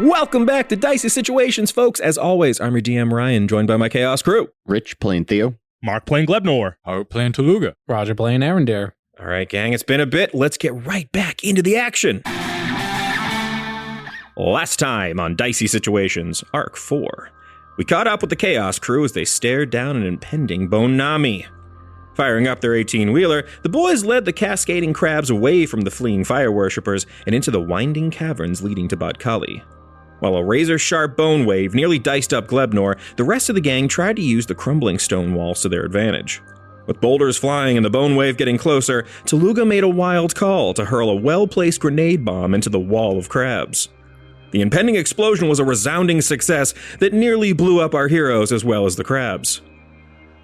Welcome back to Dicey Situations, folks. As always, I'm your DM Ryan, joined by my Chaos crew. Rich playing Theo. Mark playing Glebnor. Harout playing Tooluuga. Roger playing Aerendir. All right, gang, it's been a bit. Let's get right back into the action. Last time on Dicey Situations, Arc 4. We caught up with the Chaos crew as they stared down an impending Bone Nami. Firing up their 18-wheeler, the boys led the cascading crabs away from the fleeing fire worshippers and into the winding caverns leading to Bodkali. While a razor-sharp bone wave nearly diced up Glebnor, the rest of the gang tried to use the crumbling stone walls to their advantage. With boulders flying and the bone wave getting closer, Tooluuga made a wild call to hurl a well-placed grenade bomb into the wall of crabs. The impending explosion was a resounding success that nearly blew up our heroes as well as the crabs.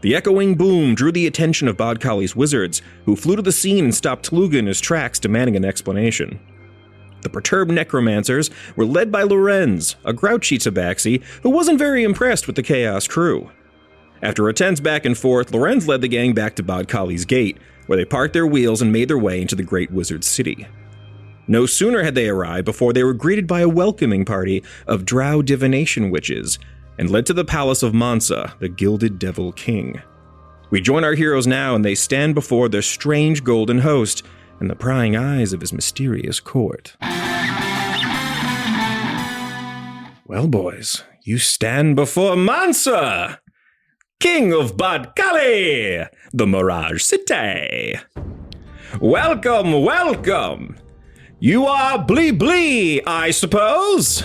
The echoing boom drew the attention of Bodkali's wizards, who flew to the scene and stopped Tooluuga in his tracks, demanding an explanation. The perturbed necromancers were led by Rimerez, a grouchy tabaxi who wasn't very impressed with the Chaos crew. After a tense back and forth, Rimerez led the gang back to Bodkali's gate, where they parked their wheels and made their way into the Great Wizard City. No sooner had they arrived before they were greeted by a welcoming party of drow divination witches, and led to the palace of Mansa, the Gilded Devil King. We join our heroes now, and they stand before their strange golden host, and the prying eyes of his mysterious court. Well, boys, you stand before Mansa, King of Bodkali, the mirage, cit-tay. Welcome, welcome. You are Ploopploopleen, I suppose?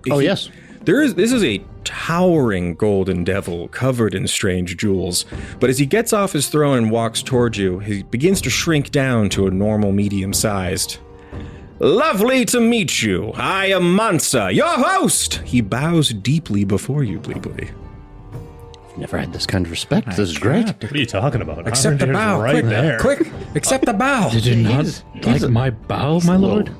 Yes. This is a towering golden devil covered in strange jewels, but as he gets off his throne and walks towards you, he begins to shrink down to a normal medium-sized. Lovely to meet you. I am Mansa, your host. He bows deeply before you, Ploopploopleen. Never had this kind of respect. This is great. What are you talking about? Accept the bow. Right Quick, there. quick. Accept the bow. Did you not like my bow, my lord?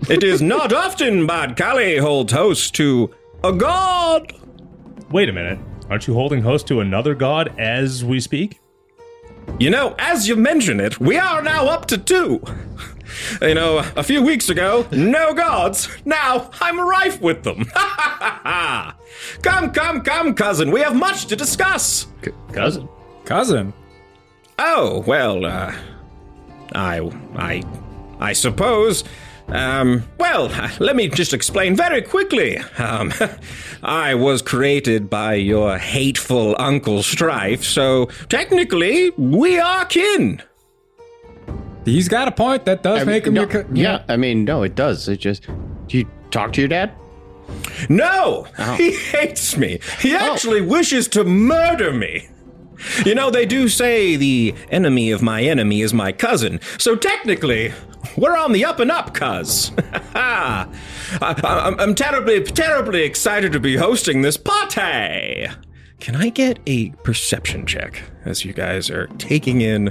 It is not often Bodkali holds host to a god. Wait a minute. Aren't you holding host to another god as we speak? You know, as you mention it, we are now up to 2. You know, a few weeks ago, no gods. Now I'm rife with them. Come, cousin. We have much to discuss. Cousin? Cousin. Oh, well, I suppose. Well, let me just explain very quickly. I was created by your hateful Uncle Strife, so technically, we are kin. He's got a point. That does make him your... Yeah, I mean, no, it does. It just... Do you talk to your dad? No! Oh. He hates me. He actually wishes to murder me. You know, they do say the enemy of my enemy is my cousin, so technically, we're on the up and up, cuz. I'm terribly excited to be hosting this party. Can I get a perception check as you guys are taking in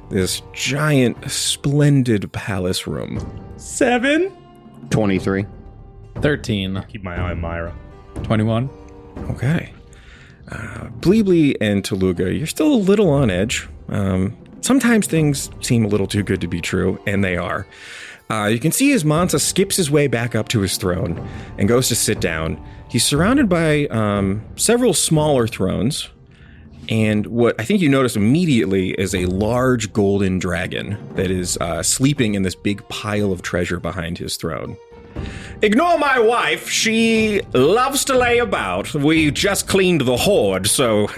this giant, splendid palace room? 7? 23. 13. Keep my eye on Myra. 21. Okay. Ploopploopleen and Tooluuga, you're still a little on edge. Sometimes things seem a little too good to be true, and they are. You can see as Mansa skips his way back up to his throne and goes to sit down. He's surrounded by several smaller thrones, and what I think you notice immediately is a large golden dragon that is sleeping in this big pile of treasure behind his throne. Ignore my wife. She loves to lay about. We just cleaned the hoard, so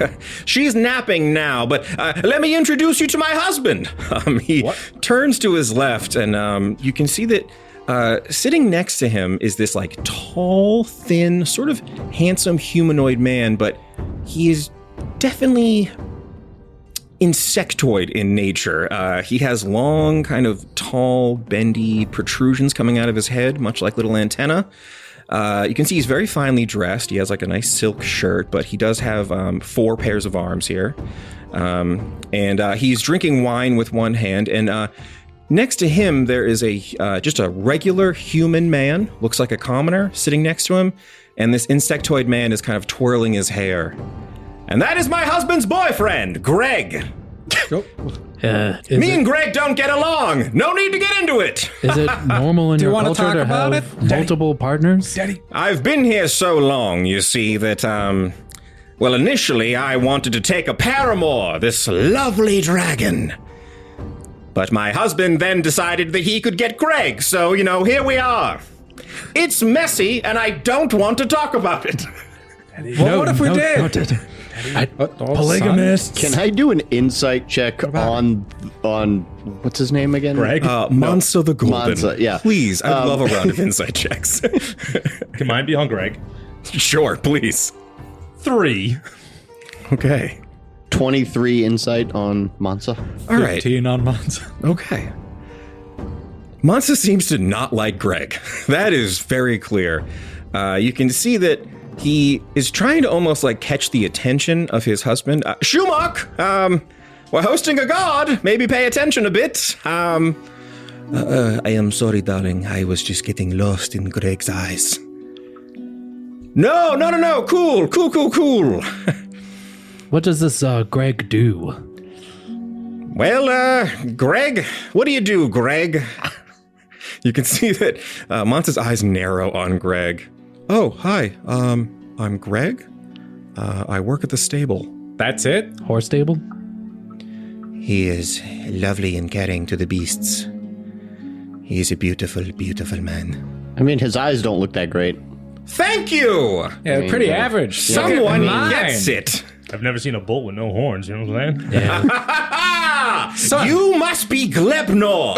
she's napping now. But let me introduce you to my husband. He turns to his left, and you can see that sitting next to him is this like tall, thin, sort of handsome humanoid man, but he is definitely insectoid in nature. He has long, kind of tall, bendy protrusions coming out of his head, much like little antennae. You can see he's very finely dressed. He has like a nice silk shirt, but he does have 4 pairs of arms here. And he's drinking wine with one hand. And next to him, there is just a regular human man, looks like a commoner, sitting next to him. And this insectoid man is kind of twirling his hair. And that is my husband's boyfriend, Greg. Me and Greg don't get along. No need to get into it. Is it normal in Do you your wanna culture talk to about have it? multiple partners? Daddy. I've been here so long, you see, that, well, initially I wanted to take a paramour, this lovely dragon. But my husband then decided that he could get Greg, so, here we are. It's messy, and I don't want to talk about it. Well, what if we did? Polygamist. Can I do an insight check on what's his name again? Greg? Mansa the Golden. Mansa, yeah. Please, I'd love a round of insight checks. Can mine be on Greg? Sure, please. 3. Okay. 23 insight on Mansa. All right. 15 on Mansa. Okay. Mansa seems to not like Greg. That is very clear. You can see that he is trying to almost like catch the attention of his husband. Shumak, we're hosting a god. Maybe pay attention a bit. I am sorry, darling. I was just getting lost in Greg's eyes. No. Cool. What does this Greg do? Well, Greg, what do you do, Greg? You can see that Mansa's eyes narrow on Greg. Oh, hi. I'm Greg. I work at the stable. That's it? Horse stable? He is lovely and caring to the beasts. He is a beautiful, beautiful man. I mean, his eyes don't look that great. Thank you! Yeah, pretty average. Someone Mine. gets it. I've never seen a bull with no horns, you know what I'm saying? Son. You must be Glebnor.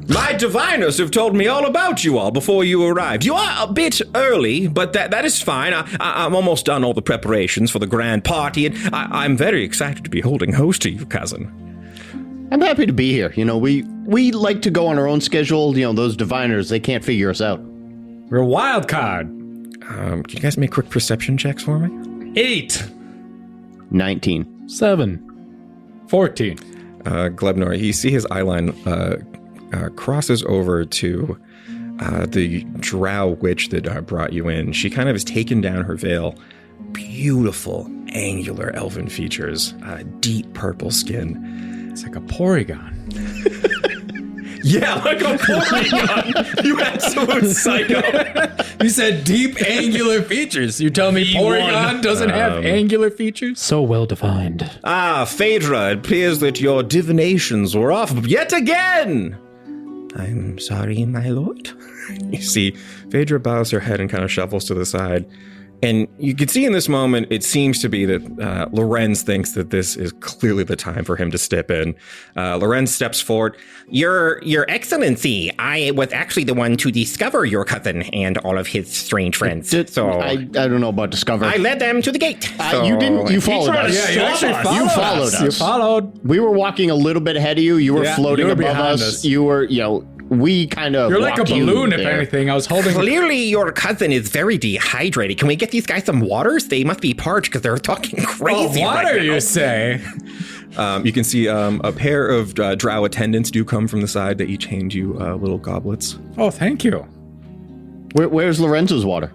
My diviners have told me all about you all before you arrived. You are a bit early, but that is fine. I'm almost done all the preparations for the grand party, and I'm very excited to be holding host to you, cousin. I'm happy to be here. We like to go on our own schedule. Those diviners, they can't figure us out. We're a wild card. Can you guys make quick perception checks for me? 8. 19. 7. 14. Glebnor, you see his eyeline crosses over to the drow witch that brought you in. She kind of has taken down her veil. Beautiful, angular elven features, deep purple skin. It's like a Porygon. Yeah, like a Porygon. You absolute psycho. You said deep angular features. You tell me Porygon doesn't have angular features? So well defined. Phaedra, it appears that your divinations were off yet again. I'm sorry, my lord. You see, Phaedra bows her head and kind of shuffles to the side. And you can see in this moment, it seems to be that Lorenz thinks that this is clearly the time for him to step in. Lorenz steps forward. Your Excellency, I was actually the one to discover your cousin and all of his strange friends. I don't know about discover. I led them to the gate. You didn't. You followed us. Yeah, you actually You followed us. You followed. We were walking a little bit ahead of you. You were floating you were above behind us. us. You were, we kind of. You're like a balloon, if there. anything. I was holding. Clearly, your cousin is very dehydrated. Can we get these guys some waters? They must be parched because they're talking crazy. Water, right now. you say? You can see a pair of drow attendants do come from the side that each hand you little goblets. Oh, thank you. Where's Lorenzo's water?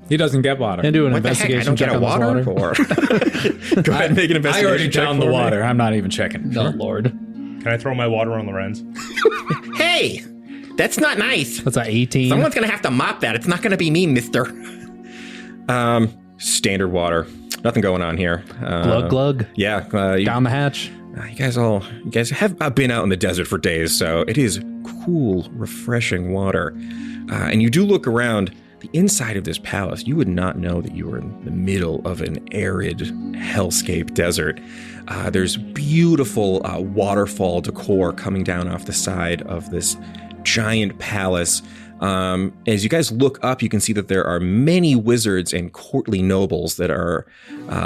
He doesn't get water. And do an What the heck? I investigation don't get check a on this water? water. Or go ahead and make an investigation I already check downed the for me. water. I'm not even checking. No, Lord. Can I throw my water on Lorenz? Hey, that's not nice. That's an 18. Someone's gonna have to mop that. It's not gonna be me, mister. Standard water. Nothing going on here. Glug glug. Yeah. Down the hatch. You guys have been out in the desert for days, so it is cool, refreshing water. And you do look around the inside of this palace. You would not know that you were in the middle of an arid hellscape desert. There's beautiful waterfall decor coming down off the side of this giant palace. As you guys look up, you can see that there are many wizards and courtly nobles that are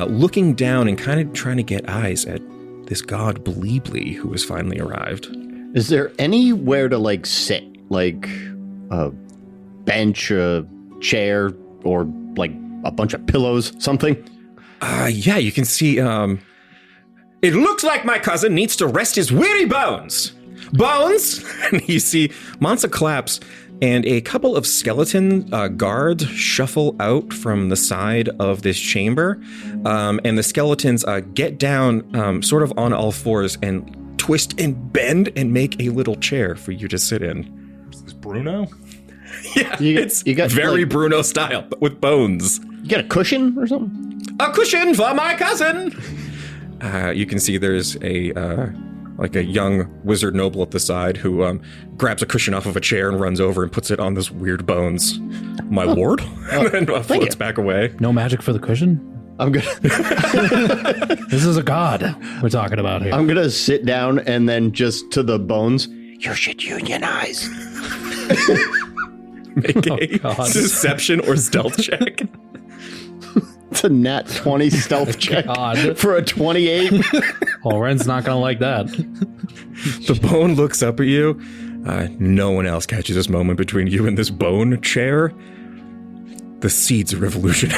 looking down and kind of trying to get eyes at this god Ploopploopleen who has finally arrived. Is there anywhere to sit, like a bench, a chair, or like a bunch of pillows, something? Yeah, you can see. It looks like my cousin needs to rest his weary bones. Bones! And you see Mansa claps and a couple of skeleton guards shuffle out from the side of this chamber, and the skeletons get down sort of on all fours and twist and bend and make a little chair for you to sit in. Is this Bruno? Yeah, You got very like, Bruno style, but with bones. you got a cushion or something? A cushion for my cousin! You can see there's a young wizard noble at the side who grabs a cushion off of a chair and runs over and puts it on this weird bones. My lord? And then floats back away. No magic for the cushion? I'm gonna This is a god we're talking about here. I'm gonna sit down and then just to the bones. You should unionize. Make a God. deception or stealth check. It's a nat 20 stealth check God. for a 28. Oh, Ren's not going to like that. The bone looks up at you. No one else catches this moment between you and this bone chair. The seeds of revolution.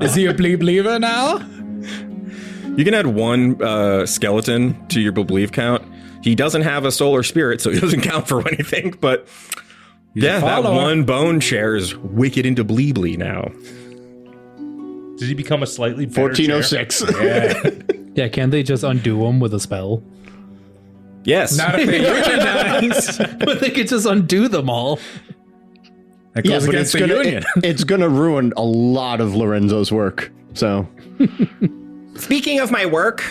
Is he a believer now? You can add one skeleton to your belief count. He doesn't have a soul or spirit, so he doesn't count for anything, but yeah, that one bone chair is wicked into Bleebly now. Does he become a slightly better 1406. chair? Yeah, can't they just undo him with a spell? Yes. Not if they unionize. But they could just undo them all. That goes against the union. It's gonna ruin a lot of Lorenzo's work. So Speaking of my work,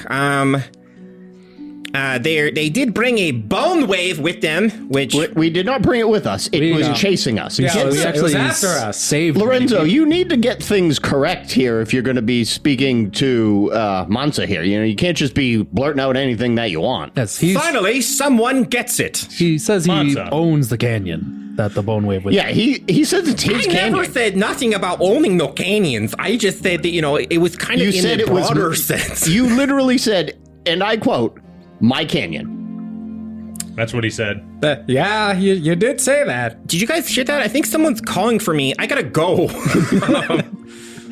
they did bring a bone wave with them, which we did not bring it with us. It was chasing us. Yeah, Get- it was after us. Saved Lorenzo, you need to get things correct here if you're going to be speaking to Mansa here. You know, you can't just be blurting out anything that you want. Yes, finally someone gets it. he says he Mansa. owns the canyon that the bone wave was. Yeah, he says it's his I canyon. never said nothing about owning no canyons. I just said that, it was kind of You in said a it was broader sense. You literally said, and I quote, "My canyon." That's what he said. Yeah, you did say that. Did you guys hear that? I think someone's calling for me. I gotta go.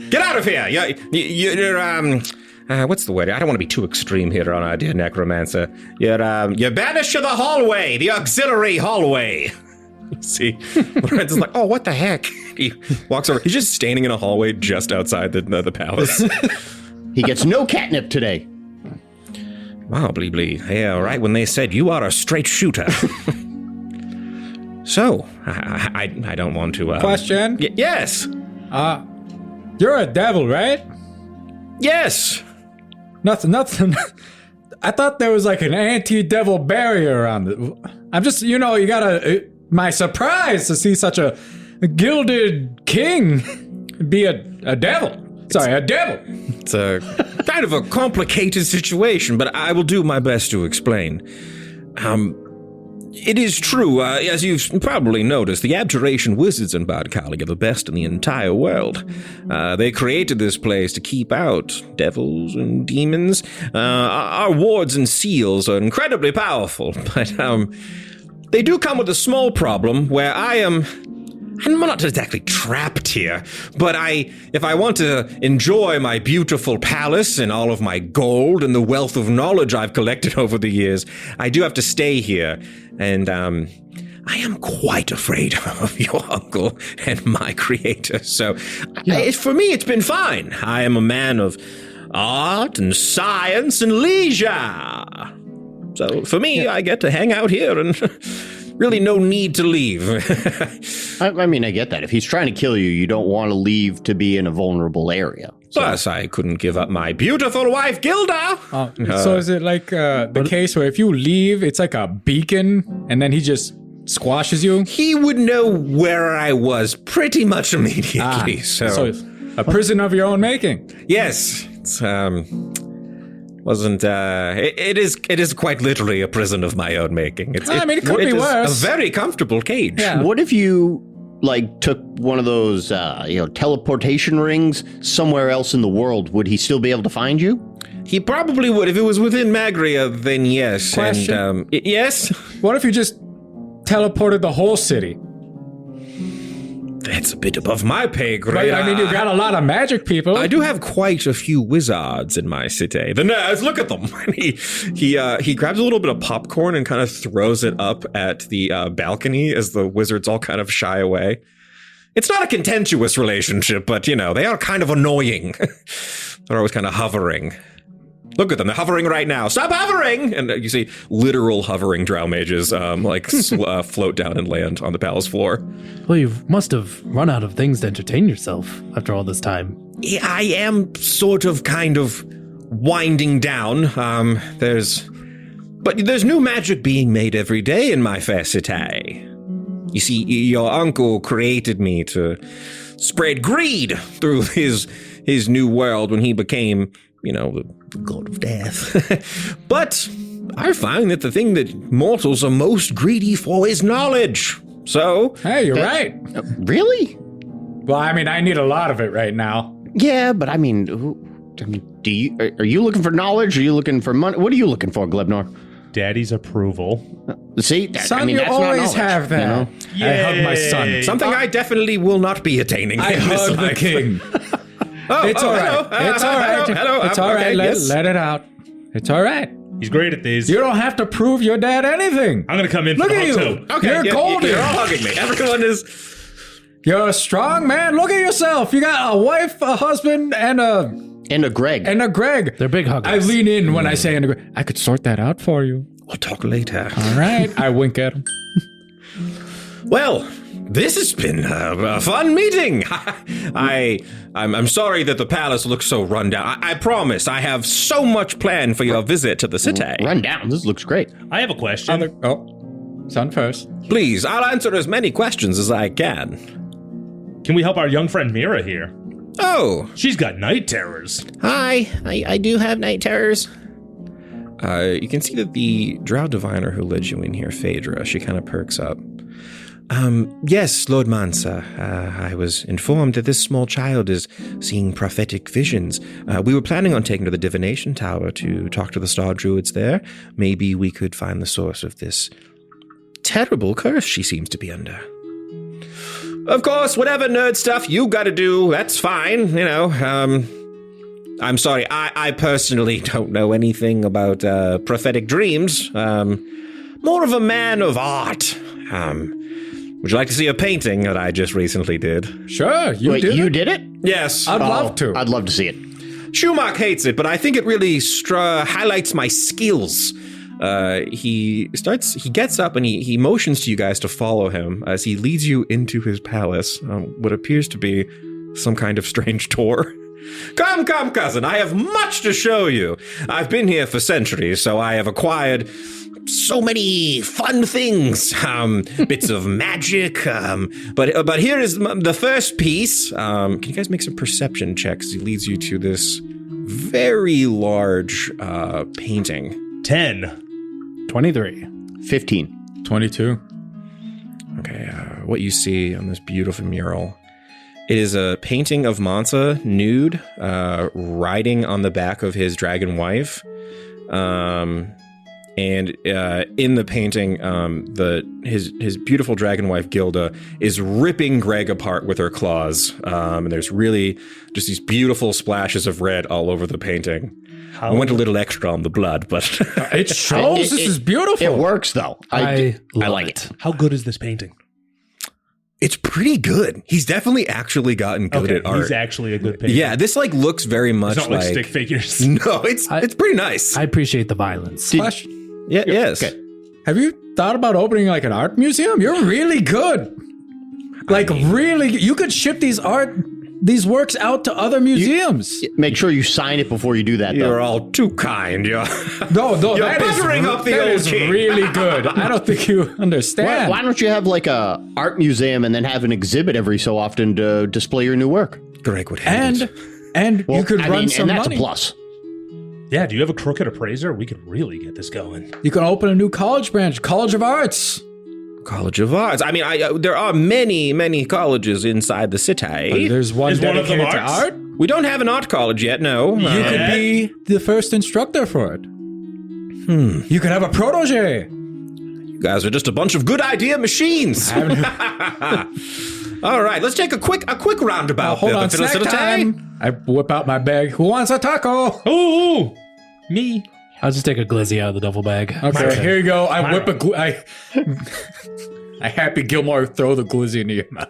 Get out of here. You're what's the word? I don't want to be too extreme here on our dear necromancer. You're banished to the hallway, the auxiliary hallway. See, Lorenzo's like, oh, what the heck? He walks over. He's just standing in a hallway just outside the palace. He gets no catnip today. Wow, Bleebly. Yeah, right when they said you are a straight shooter. So, I don't want to... Question? Yes. You're a devil, right? Yes. Nothing. I thought there was like an anti-devil barrier around it. I'm just, you gotta... my surprise to see such a gilded king be a devil. Sorry, a devil. It's a kind of a complicated situation, but I will do my best to explain. It is true, as you've probably noticed, the Abjuration Wizards in Badkali are the best in the entire world. They created this place to keep out devils and demons. Our wards and seals are incredibly powerful, but they do come with a small problem where I'm not exactly trapped here, but if I want to enjoy my beautiful palace and all of my gold and the wealth of knowledge I've collected over the years, I do have to stay here. And I am quite afraid of your uncle and my creator. So for me, it's been fine. I am a man of art and science and leisure. So for me, I get to hang out here and... really no need to leave. I mean, I get that. If he's trying to kill you, you don't want to leave to be in a vulnerable area. Plus, I couldn't give up my beautiful wife, Gilda. So is it like the case where if you leave, it's like a beacon, and then he just squashes you? He would know where I was pretty much immediately. So it's a prison of your own making. Yes, it's wasn't it is quite literally a prison of my own making. It could be worse. A very comfortable cage. Yeah. What if you took one of those teleportation rings somewhere else in the world? Would he still be able to find you? He probably would if it was within Magria. Then yes. Question. And yes. What if you just teleported the whole city? That's a bit above my pay grade. But, I mean, you got a lot of magic people. I do have quite a few wizards in my city. The nerds, look at them. he grabs a little bit of popcorn and kind of throws it up at the balcony as the wizards all kind of shy away. It's not a contentious relationship, but, they are kind of annoying. They're always kind of hovering. Look at them. They're hovering right now. Stop hovering! And you see literal hovering drow mages float down and land on the palace floor. Well, you must have run out of things to entertain yourself after all this time. Yeah, I am sort of kind of winding down. There's new magic being made every day in my fair city. You see, your uncle created me to spread greed through his new world when he became, the god of death. But I find that the thing that mortals are most greedy for is knowledge. So... Hey, you're right. Really? Well, I mean, I need a lot of it right now. Yeah, but I mean, are you looking for knowledge? Are you looking for money? What are you looking for, Glebnor? Daddy's approval. See, Son, that's you always not have that. I hug my son. Something I definitely will not be attaining. I in this hug the life. king. It's all right. It's all right. Hello. It's all right. Okay, Let it out. It's all right. He's great at these. You don't have to prove your dad anything. I'm going to come in Look for the at hug, you. too. Okay, You're golden. You're all hugging me. Everyone is... You're a strong man. Look at yourself. You got a wife, a husband, and a Greg. They're big huggers. I lean in when I say and a Greg. I could sort that out for you. We'll talk later. All right. I wink at him. Well, this has been a fun meeting. I'm sorry that the palace looks so run down. I promise I have so much planned for your visit to the city. Run down. This looks great. I have a question. Son first. Please, I'll answer as many questions as I can. Can we help our young friend Mira here? Oh. She's got night terrors. Hi, I do have night terrors. You can see that the drow diviner who led you in here, Phaedra, she kind of perks up. Yes, Lord Mansa, I was informed that this small child is seeing prophetic visions. We were planning on taking her to the divination tower to talk to the star druids there. Maybe we could find the source of this terrible curse she seems to be under. Of course, whatever nerd stuff you gotta do, that's fine, I'm sorry, I personally don't know anything about prophetic dreams. More of a man of art. Would you like to see a painting that I just recently did? Sure, Wait, you did it? Yes. I'd love to. I'd love to see it. Schumacher hates it, but I think it really highlights my skills. He gets up and he motions to you guys to follow him as he leads you into his palace, what appears to be some kind of strange tour. Come, cousin, I have much to show you. I've been here for centuries, so I have acquired so many fun things, bits of magic, but here is the first piece. Can you guys make some perception checks? He leads you to this very large painting. 10. 23. 15. 22. Okay, what you see on this beautiful mural, it is a painting of Mansa nude, riding on the back of his dragon wife. And in the painting, his beautiful dragon wife Gilda is ripping Greg apart with her claws. And there's really just these beautiful splashes of red all over the painting. I went a little extra on the blood, but it shows. This is beautiful. It works though. I like it. How good is this painting? it's pretty good. He's definitely actually gotten good at art. He's actually a good painter. Yeah, this looks very much it's not like stick figures. No, it's pretty nice. I appreciate the violence. Yeah, yes. Okay. Have you thought about opening like an art museum? You're really good. Really, you could ship these works out to other museums. Make sure you sign it before you do that, though. You're all too kind. No, You're that buttering up the old is king. really good. I don't think you understand. Why don't you have like a art museum and then have an exhibit every so often to display your new work? Greg would hate it. And you could run some and that's money. a plus. Yeah, do you have a crooked appraiser? We could really get this going. You can open a new college branch, College of Arts. College of Arts. I mean, there are many, many colleges inside the city. There's one Is one of them dedicated to arts? art. We don't have an art college yet, no. You could be the first instructor for it. You could have a protege. You guys are just a bunch of good idea machines. All right, let's take a quick roundabout. Hold on, snack time. I whip out my bag. Who wants a taco? Ooh, me. I'll just take a glizzy out of the duffel bag. Okay, here you go. I whip a I happy Gilmore throw the glizzy into your mouth.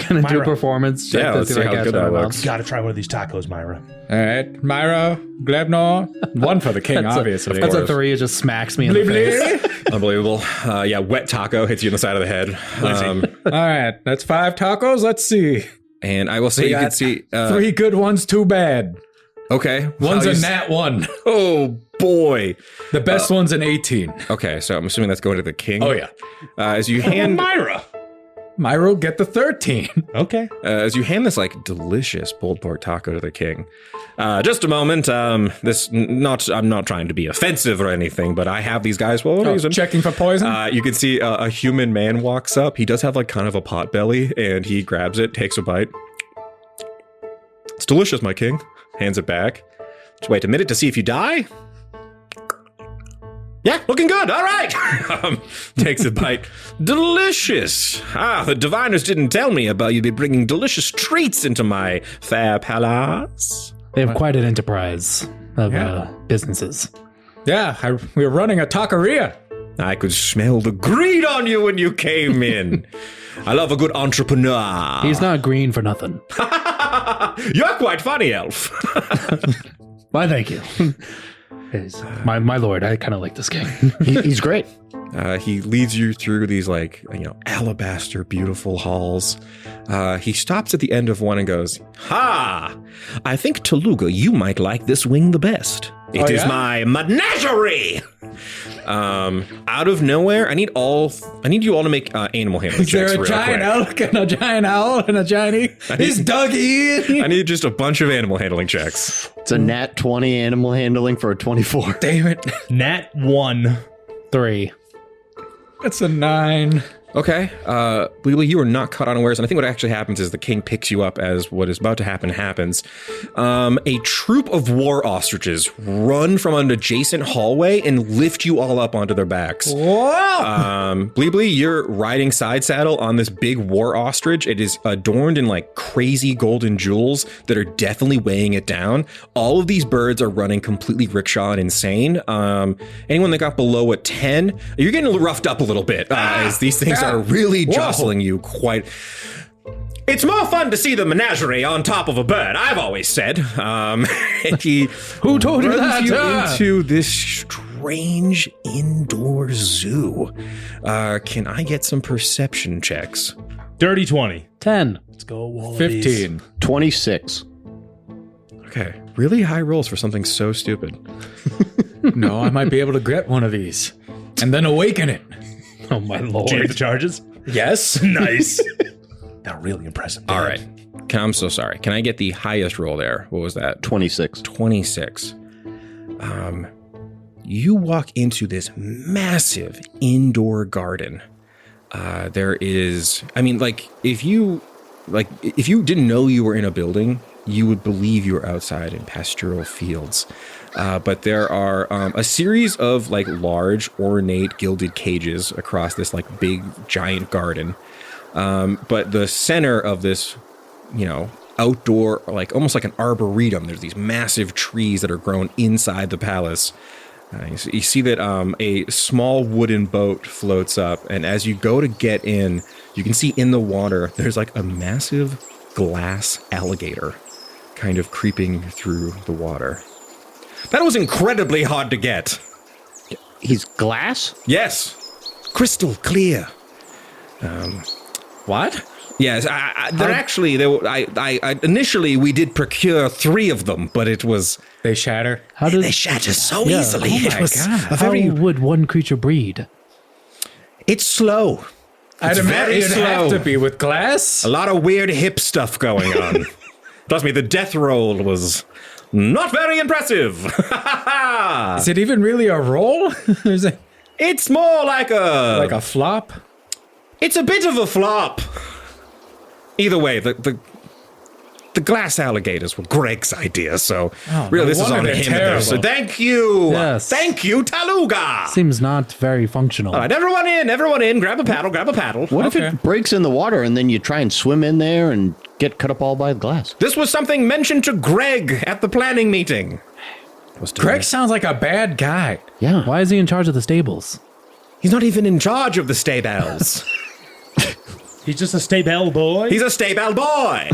Gonna do a performance check. Yeah, let's see how good that looks. Gotta try one of these tacos, Myra. All right, Myra, Glebnor, one for the king, obviously. That's a 3. It just smacks me in the face. Unbelievable. Yeah, wet taco hits you in the side of the head. All right, that's 5 tacos. Let's see. And I will say you can got see 3 good ones, 2 bad. Okay, One's a nat 1. Oh boy. The best one's an 18. Okay, so I'm assuming that's going to the king. Oh yeah. As you hand Myra. Myra get the 13. Okay. as you hand this like delicious pulled pork taco to the king. Just a moment. I'm not trying to be offensive or anything, but I have these guys for a reason. Checking for poison. You can see a human man walks up. He does have like kind of a pot belly, and he grabs it, takes a bite. It's delicious, my king. Hands it back. Just wait a minute to see if you die. Yeah, looking good. All right. Takes a bite. Delicious. The diviners didn't tell me about you be bringing delicious treats into my fair palace. They have quite an enterprise of businesses. Yeah, we're running a taqueria. I could smell the greed on you when you came in. I love a good entrepreneur. He's not green for nothing. You're quite funny, Elf. Why, thank you. My lord, I kind of like this king. He's great. He leads you through these alabaster beautiful halls. He stops at the end of one and goes, "Ha! I think Tooluuga, you might like this wing the best. It is my Ménagerie." Out of nowhere, I need you all to make animal handling checks. Is there a giant elk and a giant owl and a giant Is Doug in? I need just a bunch of animal handling checks. It's a nat 20 animal handling for a 24. Damn it. Nat 1. 3. That's a 9. Okay, Bleely, you are not caught unawares, and I think what actually happens is the king picks you up as what is about to happen happens. A troop of war ostriches run from an adjacent hallway and lift you all up onto their backs. Whoa! Bleely, you're riding side saddle on this big war ostrich. It is adorned in like crazy golden jewels that are definitely weighing it down. All of these birds are running completely rickshaw and insane. Anyone that got below a 10, you're getting roughed up a little bit as these things are really jostling you quite. It's more fun to see the menagerie on top of a bird, I've always said. And he Who told you that? into this strange indoor zoo. Can I get some perception checks? Dirty 20. 10. Let's go, Wallabies. 15. 26. Okay, really high rolls for something so stupid. No, I might be able to get one of these. And then awaken it. Oh, my lord. Did you get the charges? Yes. Nice. That really impressive. All right. I'm so sorry. Can I get the highest roll there? What was that? 26. 26. You walk into this massive indoor garden. There is, I mean, if you didn't know you were in a building, you would believe you were outside in pastoral fields. But there are a series of large, ornate, gilded cages across this big, giant garden. But the center of this, outdoor, almost like an arboretum, there's these massive trees that are grown inside the palace. You see that a small wooden boat floats up, and as you go to get in, you can see in the water, there's a massive glass alligator kind of creeping through the water. That was incredibly hard to get. He's glass? Yes. Crystal clear. What? Yes, initially we did procure 3 of them, but it was... They shatter? How does... They shatter so easily. Oh my it was God. a very... How would one creature breed? It's slow. I'd imagine it'd have to be with glass. A lot of weird hip stuff going on. Trust me, the death roll was not very impressive. Is it even really a roll? Is it It's more like a flop? It's a bit of a flop. Either way, the glass alligators were Greg's idea, so really this is wonder on they're him. And this. So terrible. thank you. Yes. Thank you, Tooluuga. Seems not very functional. All right, everyone in. Grab a paddle. What if it breaks in the water and then you try and swim in there and get cut up all by the glass? This was something mentioned to Greg at the planning meeting. Greg sounds like a bad guy. Yeah. Why is he in charge of the stables? He's not even in charge of the stables. He's just a stable boy. He's a stable boy.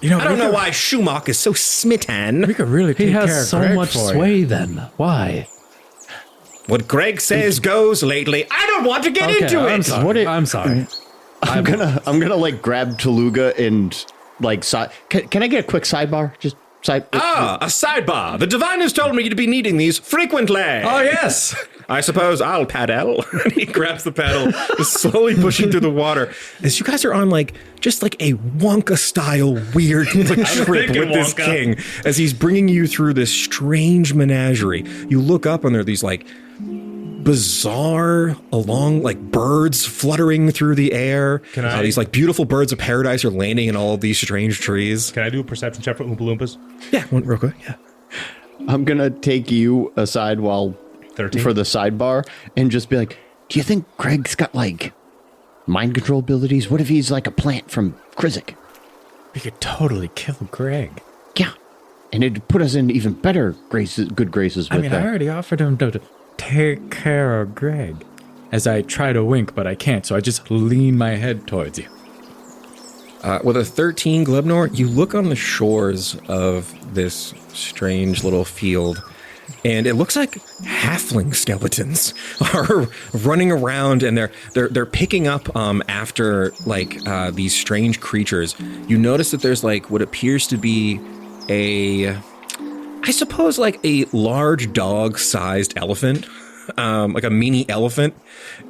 You know, I don't know why Schumacher is so smitten. we could really take He care has of so Greg much for you. sway then. Why? What Greg says goes lately. I don't want to get into I'm it. sorry. What it- I'm sorry. I'm gonna like grab Tooluuga and like can I get a quick sidebar? Just side. Ah, a sidebar. The diviners told me to be needing these frequently. Oh, yes. I suppose I'll paddle. And he grabs the paddle, just slowly pushing through the water. As you guys are on just like a Wonka-style weird trip with this Wonka. king, as he's bringing you through this strange menagerie. You look up and there are these bizarre birds fluttering through the air. Can I- These beautiful birds of paradise are landing in all of these strange trees. Can I do a perception check for Oompa Loompas? Yeah, one real quick. Yeah. I'm gonna take you aside while 13. for the sidebar and just be like, do you think Greg's got mind control abilities? What if he's like a plant from Krizik? We could totally kill Greg. Yeah. And it'd put us in even better good graces with I mean, I already offered him to take care of Greg. As I try to wink, but I can't, so I just lean my head towards you. With a 13, Glebnor, you look on the shores of this strange little field, and it looks like halfling skeletons are running around, and they're picking up after these strange creatures. You notice that there's what appears to be a large dog-sized elephant. Like a mini elephant,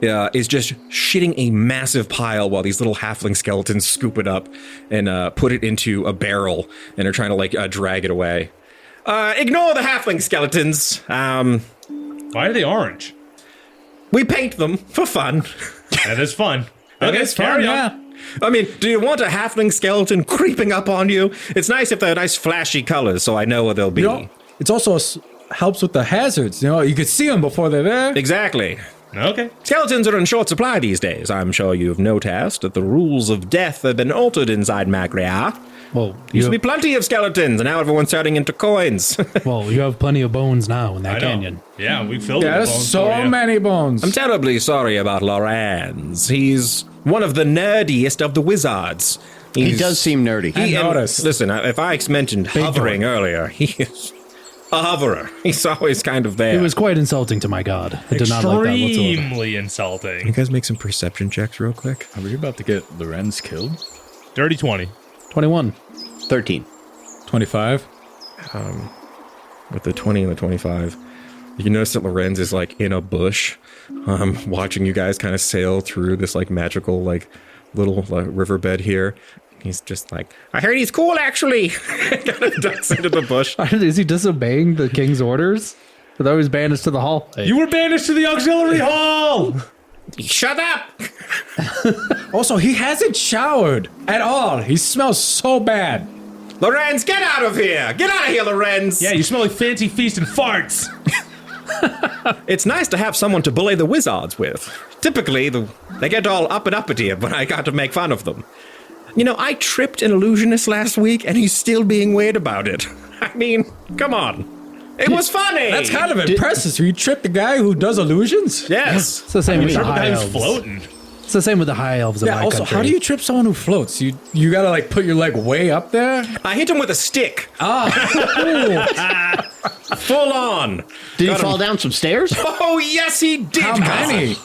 is just shitting a massive pile while these little halfling skeletons scoop it up and put it into a barrel and are trying to drag it away. Ignore the halfling skeletons. Why are they orange? We paint them for fun. That is fun. Okay, It's fun, carry on. yeah. I mean, do you want a halfling skeleton creeping up on you? It's nice if they're nice flashy colors so I know where they'll be. You know, it's also helps with the hazards. You know, you could see them before they're there. Exactly. Okay. Skeletons are in short supply these days. I'm sure you've noticed that the rules of death have been altered inside Magria. Well, Used to be plenty of skeletons, and now everyone's turning into coins. you have plenty of bones now in that I know. canyon. Yeah, we filled it with There's bones so for you. many bones. I'm terribly sorry about Lorenz. He's one of the nerdiest of the wizards. He does seem nerdy. I noticed. Listen, if I mentioned hovering earlier, he is a hoverer. He's always kind of there. It was quite insulting to my god. I did not like that whatsoever. Extremely You insulting. guys make some perception checks real quick. Are we about to get Lorenz killed? Dirty 20. 21. 13. 25. With the 20 and the 25, you notice that Lorenz is in a bush, watching you guys kind of sail through this magical little riverbed here. He's just I heard he's cool actually. Kind of ducks into the bush. Is he disobeying the king's orders? I thought he was banished to the hall. You were banished to the auxiliary hall! Shut up! Also, he hasn't showered at all. He smells so bad. Lorenz, get out of here! Get out of here, Lorenz! Yeah, you smell like fancy feast and farts. It's nice to have someone to bully the wizards with. Typically, they get all up and uppity when I got to make fun of them. You know, I tripped an illusionist last week, and he's still being weird about it. I mean, come on. It was funny! That's kind of impressive. So you tripped the guy who does illusions? Yes. It's the same with the Remember high that he was elves. floating. It's the same with the high elves in Yeah, my also, country. how do you trip someone who floats? You gotta put your leg way up there? I hit him with a stick. Full on. Did Got he fall him. down some stairs? Oh, yes, he did. How many?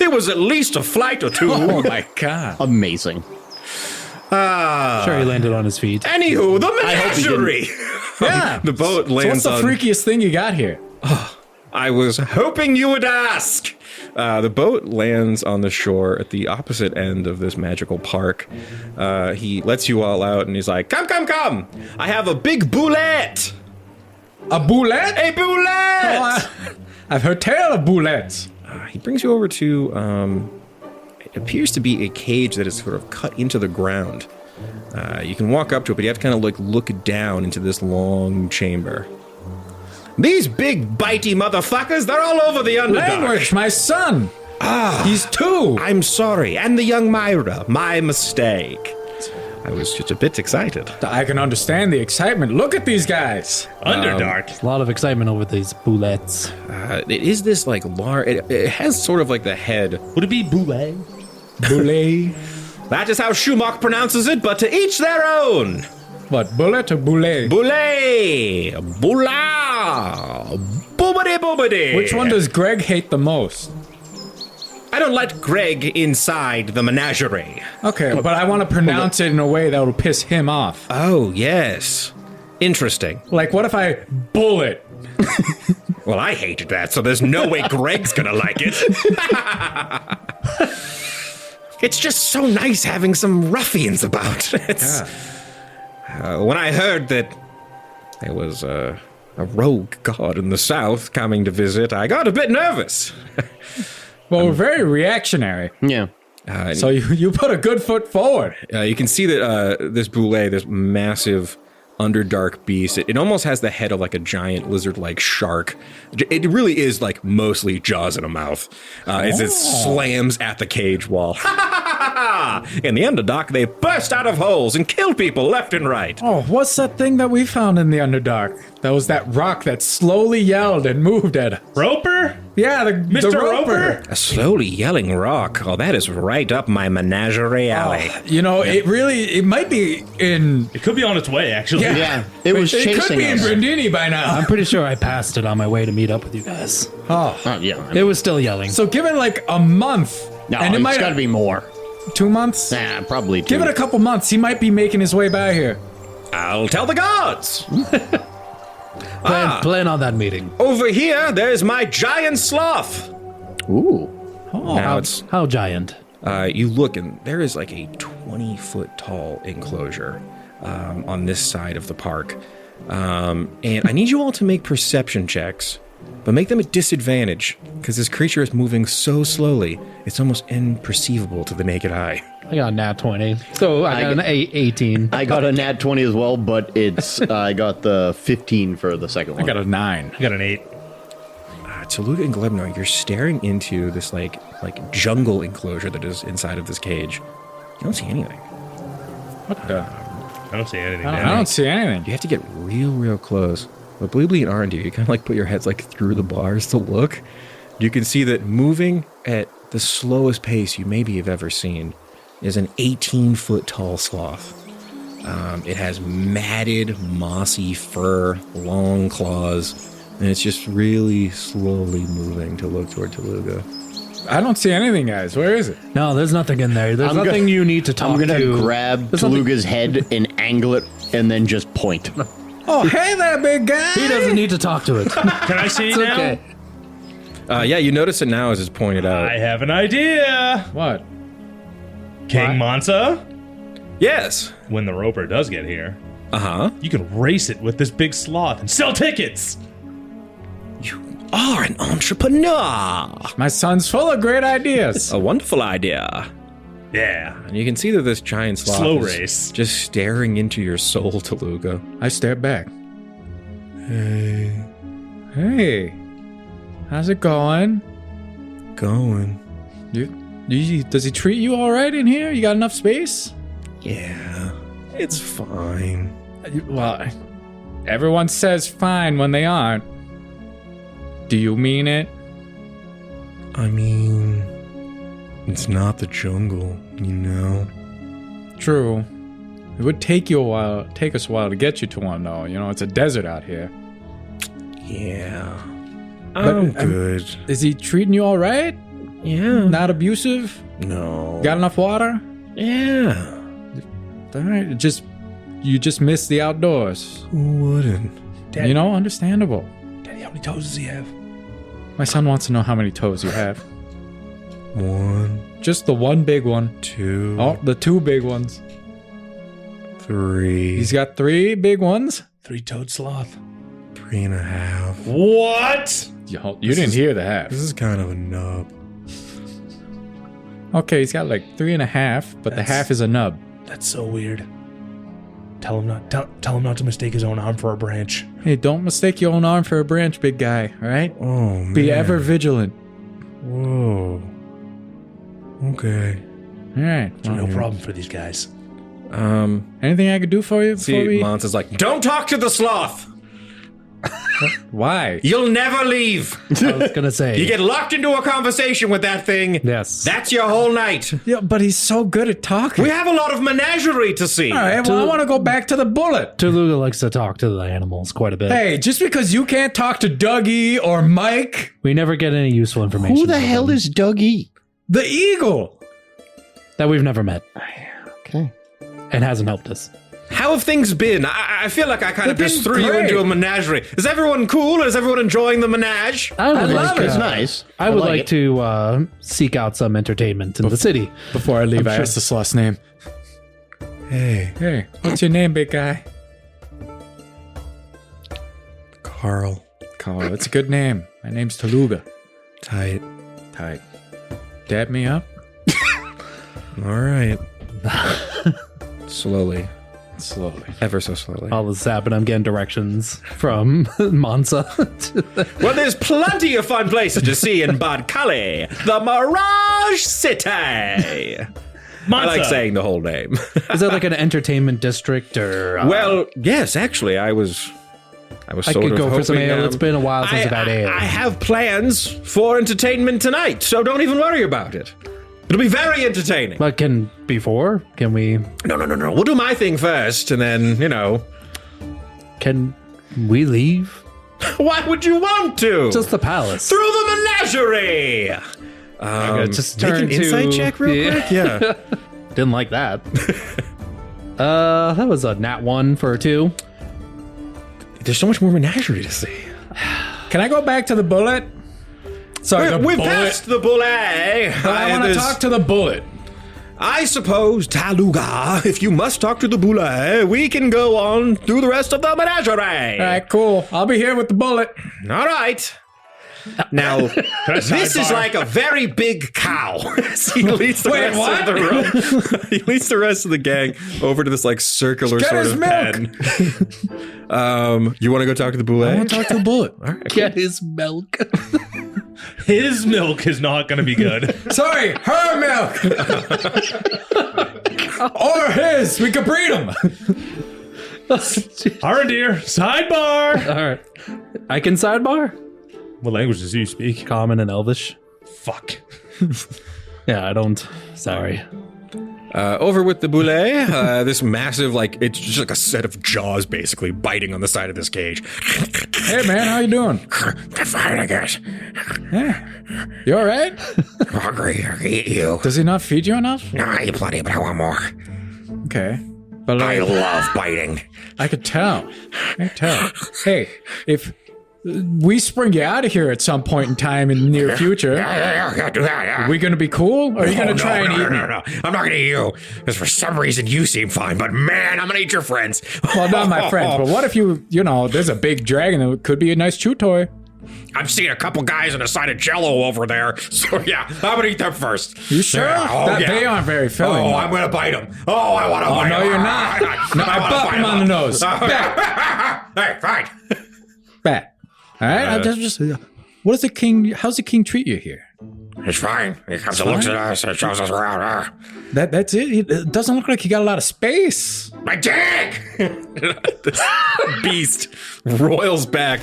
It was at least a flight or two. Oh my god. Amazing. Sure, he landed on his feet. Anywho, the hope he didn't. menagerie. Yeah. The boat So what's lands the on... freakiest thing you got here? I was hoping you would ask. The boat lands on the shore at the opposite end of this magical park. He lets you all out, and he's like, come, come, come. I have a big boulette. A boulette? A boulette. I've heard tale of boulettes. He brings you over to, it appears to be a cage that is sort of cut into the ground. You can walk up to it, but you have to kind of like look down into this long chamber. These big bitey motherfuckers, they're all over the Underdark. Language, my son! He's 2! I'm sorry, and the young Myra, my mistake. I was just a bit excited. I can understand the excitement. Look at these guys! Underdark. A lot of excitement over these bullets. It is this like large, it has sort of like the head. Would it be Boule? Boulet? That is how Schumach pronounces it, but to each their own. What, bullet or boulet? Boulet, boula, boobity boobity. Which one does Greg hate the most? I don't let Greg inside the menagerie. Okay, but I want to pronounce it in a way that will piss him off. Oh, yes. Interesting. Like, what if I bullet? Well, I hated that, so there's no way Greg's gonna like it. It's just so nice having some ruffians about. When I heard that there was a rogue god in the south coming to visit, I got a bit nervous. Well, we're very reactionary. Yeah. So you put a good foot forward. You can see that this Boule, this massive Underdark beast, it almost has the head of like a giant lizard-like shark. It really is like mostly jaws in a mouth as it slams at the cage wall. In the Underdark, they burst out of holes and kill people left and right. Oh, what's that thing that we found in the Underdark? That was that rock that slowly yelled and moved at us. Roper? Yeah, the Mr. Roper? A slowly yelling rock. Oh, that is right up my menagerie alley. You know, it might be in... It could be on its way, actually. Yeah. It was It could chasing be in us. Brindini by now. I'm pretty sure I passed it on my way to meet up with you guys. Oh, Yeah. I It mean, was still yelling. so give it like a month. no, and it it's might got to be more. 2 months? Nah, probably 2. Give it a couple months. He might be making his way by here. I'll tell the gods. Plan on that meeting. Over here, there's my giant sloth. Ooh. Now it's How giant? you look and there is like a 20-foot tall enclosure on this side of the park. And I need you all to make perception checks, but make them at disadvantage because this creature is moving so slowly, it's almost imperceivable to the naked eye. I got a nat 20. So I got an 18. I got a nat 20 as well, but it's I got the 15 for the second one. I got a 9. I got an 8. Tooluuga and Glebnor, you're staring into this like jungle enclosure that is inside of this cage. You don't see anything. What the? I don't see anything. I don't see anything. You have to get real close. But Ploopploopleen and Aerendir, you kind of like put your heads like through the bars to look. You can see that moving at the slowest pace you maybe have ever seen is an 18-foot tall sloth. It has matted, mossy fur, long claws, and it's just really slowly moving to look toward Tooluuga. I don't see anything, guys. Where is it? No, there's nothing in there. There's I'm nothing gonna- you need to talk I'm going to. to grab There's nothing- Tooluuga's head and angle it and then just point. Oh, hey there, big guy. He doesn't need to talk to it. Can I see It's now? okay. Yeah, you notice it now as it's pointed out. I have an idea. What? King Mansa, Yes. when the Roper does get here, Uh-huh. you can race it with this big sloth and sell tickets. You are an entrepreneur. My son's full of great ideas. A wonderful idea. Yeah. And you can see that this giant sloth Slow is race. just staring into your soul, Tooluuga. I stare back. Hey. How's it going? Going. Does he treat you all right in here? You got enough space? Yeah, it's fine. Well, everyone says fine when they aren't. Do you mean it? I mean, it's not the jungle, you know? True. It would take us a while to get you to one, though. You know, it's a desert out here. Yeah. But, I'm good. Is he treating you all right? Yeah. Not abusive? No. Got enough water? Yeah. All right. You just miss the outdoors. Who wouldn't? Daddy, You know, understandable. Daddy, how many toes does he have? My son wants to know how many toes you have. 1, Just the one big one. 2, Oh, the 2 big ones. 3, He's got 3 big ones. 3-toed sloth. 3.5. What? You didn't hear the half. This is kind of a nub. Okay, he's got like 3.5, but the That's- half is a nub. That's so weird. Tell him not to mistake his own arm for a branch. Hey, don't mistake your own arm for a branch, big guy, all right? Oh, man. Be ever vigilant. Whoa. Okay. All right. It's no problem for these guys. Anything I could do for you before See, we... Mansa's like, don't talk to the sloth. Why? You'll never leave. I was gonna say. You get locked into a conversation with that thing. Yes. That's your whole night. Yeah, but he's so good at talking. We have a lot of Menagerie to see. All right, well, I want to go back to the bullet. Tooluuga likes to talk to the animals quite a bit. Hey, just because you can't talk to Dougie or Mike, We never get any useful information. Who the about hell them is Dougie? the eagle. that we've never met Okay. and hasn't helped us? How have things been? I feel like I kind of They've just been threw you great. into a menagerie. Is everyone cool? Is everyone enjoying the menage? I would love like, it. It's nice. I would like like it. to seek out some entertainment in the city. Before I leave, I sure. asked the sloth's name. Hey, Hey, what's your name, big guy? Carl. Carl, it's a good name. My name's Tooluuga. Tight. Tight. Dab me up? All right. Slowly. Slowly. Ever so slowly. All this happened. I'm getting directions from Mansa. Well, there's plenty of fun places to see in Bad Kali. The Mirage City. I like saying the whole name. Is that like an entertainment district or? Well, yes, actually, I was I sort could of go for some hoping, ale. It's been a while since I've had ale. I have plans for entertainment tonight, so don't even worry about it. It'll be very entertaining. But can we? No. We'll do my thing first, and then, Can we leave? why would you want to? Just the palace. through the menagerie. just Make turn an insight to- check real quick. Yeah. Didn't like that. That was a nat 1 for a 2. There's so much more menagerie to see. Can I go back to the bullet? Sorry, the We're bullet. past the bullet. I want to talk to the bullet. I suppose, Tooluuga, if you must talk to the bullet, we can go on through the rest of the menagerie. All right, cool. I'll be here with the bullet. All right. Now, this is like a very big cow. He leads the Wait, rest what? of the room. He leads the rest of the gang over to this like circular Get sort his of milk. pen. You want to go talk to the I bullet? want to talk to the bullet. Get his milk. His milk is not going to be good. Sorry, her milk. Or his. We could breed them. Aerendir, sidebar. All right. I can sidebar? What languages do you speak? Common and Elvish. Fuck. Yeah, I don't. Sorry. Over with the boulet, this massive, like, it's just like a set of jaws basically biting on the side of this cage. Hey, man, how you doing? Fine, I guess. Yeah. You all right? Hungry, I can eat you. Does he not feed you enough? No, I eat plenty, but I want more. Okay. But I like, love biting. I could tell. I could tell. Hey, if we spring you out of here at some point in time in the near future, Yeah, do that, yeah. are we going to be cool? Or are you going to try and eat me? No. I'm not gonna eat you. Because for some reason you seem fine, but man, I'm gonna eat your friends. Well, not my friends, but what if there's a big dragon that could be a nice chew toy? I'm seeing a couple guys on a side of Jello over there, so yeah, I'm gonna eat them first. You sure? Yeah, They aren't very filling. Oh, I'm gonna bite them. Oh, I want to bite no, them. you're not. No, I wanna bop bite him on the nose. Hey, fine. Bat. All right, I just how's the king treat you here? It's fine. He comes and looks at us and shows us around. That's it. It doesn't look like you got a lot of space. My dick! This beast roils back,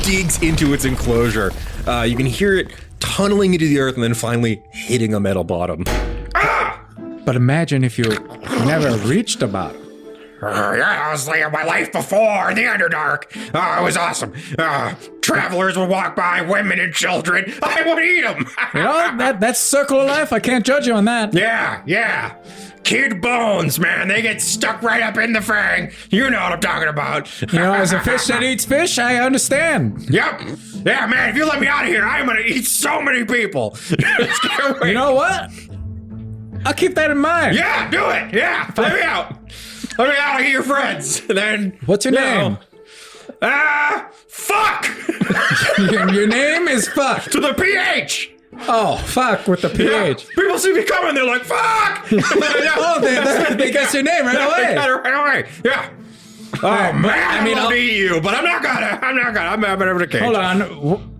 digs into its enclosure. You can hear it tunneling into the earth and then finally hitting a metal bottom. But imagine if you never reached the bottom. Yeah, I was living my life before the Underdark. It was awesome. Travelers would walk by, women and children. I would eat them. You know, that's circle of life. I can't judge you on that. Yeah. Kid bones, man. They get stuck right up in the fang. You know what I'm talking about. You know, as a fish that eats fish, I understand. Yep. Yeah, man, if you let me out of here, I'm going to eat so many people. You know what? I'll keep that in mind. Yeah, do it. Yeah, let me out. Let me out of your friends. And then, What's your name? Fuck. Your name is fuck. To the PH. Oh, fuck with the Yeah. PH. People see me coming, they're like, fuck. Oh, they guess your name right They away. got it right away. Yeah. Oh man, I mean, I'll eat you, but I'm not gonna. I'm having a cage. Hold on.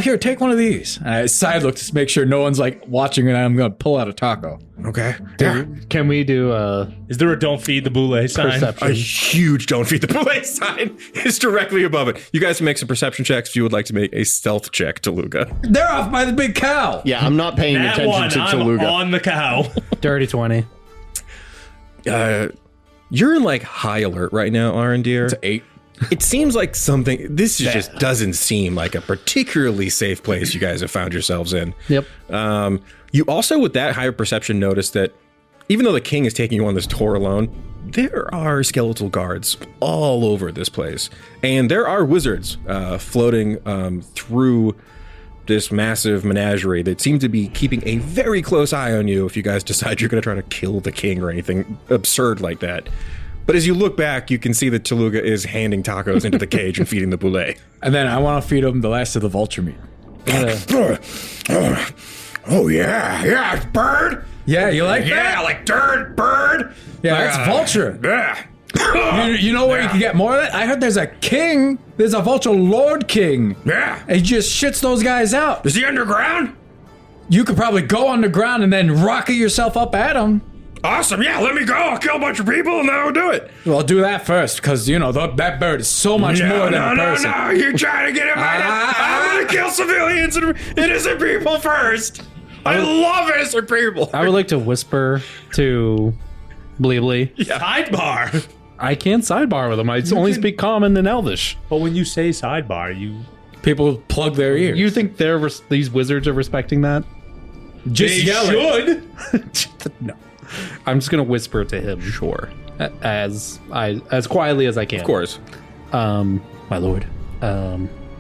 Here, take one of these. I side look to make sure no one's like watching, and I'm gonna pull out a taco. Okay. Can we do Is there a don't feed the boule sign? perception? A huge don't feed the boule sign is directly above it. You guys can make some perception checks if you would like to make a stealth check, Tooluuga. They're off by the big cow. Yeah, I'm not paying That attention one, to I'm Tooluuga. on the cow. Dirty 20. You're in like high alert right now, Aerendir. It's 8. It seems like something. This is just doesn't seem like a particularly safe place you guys have found yourselves in. Yep. You also, with that higher perception, notice that even though the king is taking you on this tour alone, there are skeletal guards all over this place, and there are wizards floating through this massive menagerie that seem to be keeping a very close eye on you if you guys decide you're going to try to kill the king or anything absurd like that. But as you look back, you can see that Tooluuga is handing tacos into the cage and feeding the boule. And then I want to feed them the last of the vulture meat. Oh yeah, it's bird. Yeah, you like that? Yeah, like bird. Yeah, that's vulture. Yeah. You know where you can get more of that? I heard there's a king. There's a vulture lord king. Yeah. And he just shits those guys out. Is he underground? You could probably go underground and then rocket yourself up at him. Awesome. Yeah, let me go. I'll kill a bunch of people and then I'll do it. Well, do that first, because, that bird is so much more than a person. No. You're trying to get in my I'm going to kill civilians and innocent people first. I love innocent people. I would like to whisper to Bleebly. Sidebar. I can't sidebar with him. I only speak common and Elvish. But when you say sidebar, you People plug their ears. You think these wizards are respecting that? just they yell it. should. No. I'm just gonna whisper to him. Sure. As quietly as I can. Of course. My lord.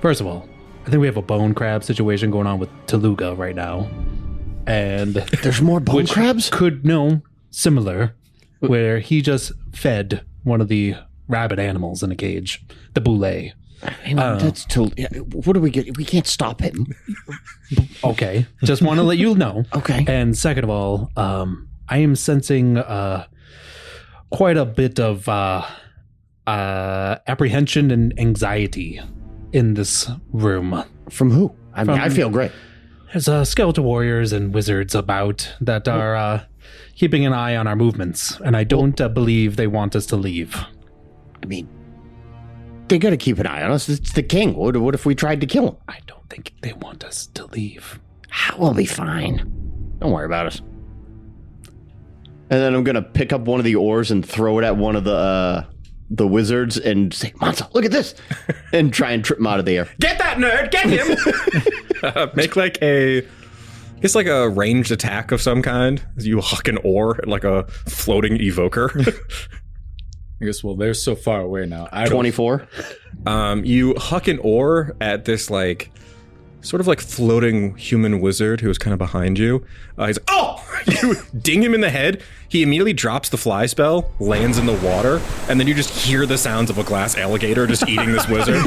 First of all, I think we have a bone crab situation going on with Tooluuga right now. And There's more bone crabs? similar, where he just fed one of the rabid animals in a cage, the boule. That's what do we get? We can't stop him. Okay, just want to let you know. Okay. And second of all, I am sensing quite a bit of apprehension and anxiety in this room. From who? I mean, I feel great. There's skeletal warriors and wizards about that are keeping an eye on our movements, and I don't believe they want us to leave. I mean, they got to keep an eye on us. It's the king. What if we tried to kill him? I don't think they want us to leave. We'll be fine. Don't worry about us. And then I'm gonna pick up one of the oars and throw it at one of the wizards and say, "Mansa, look at this!" and try and trip him out of the air. Get that nerd! Get him! Make like a ranged attack of some kind. You huck an oar at like a floating evoker. I guess, they're so far away now. 24. You huck an oar at this like sort of like floating human wizard who is kind of behind you. He's like, oh! You ding him in the head. He immediately drops the fly spell, lands in the water, and then you just hear the sounds of a glass alligator just eating this wizard.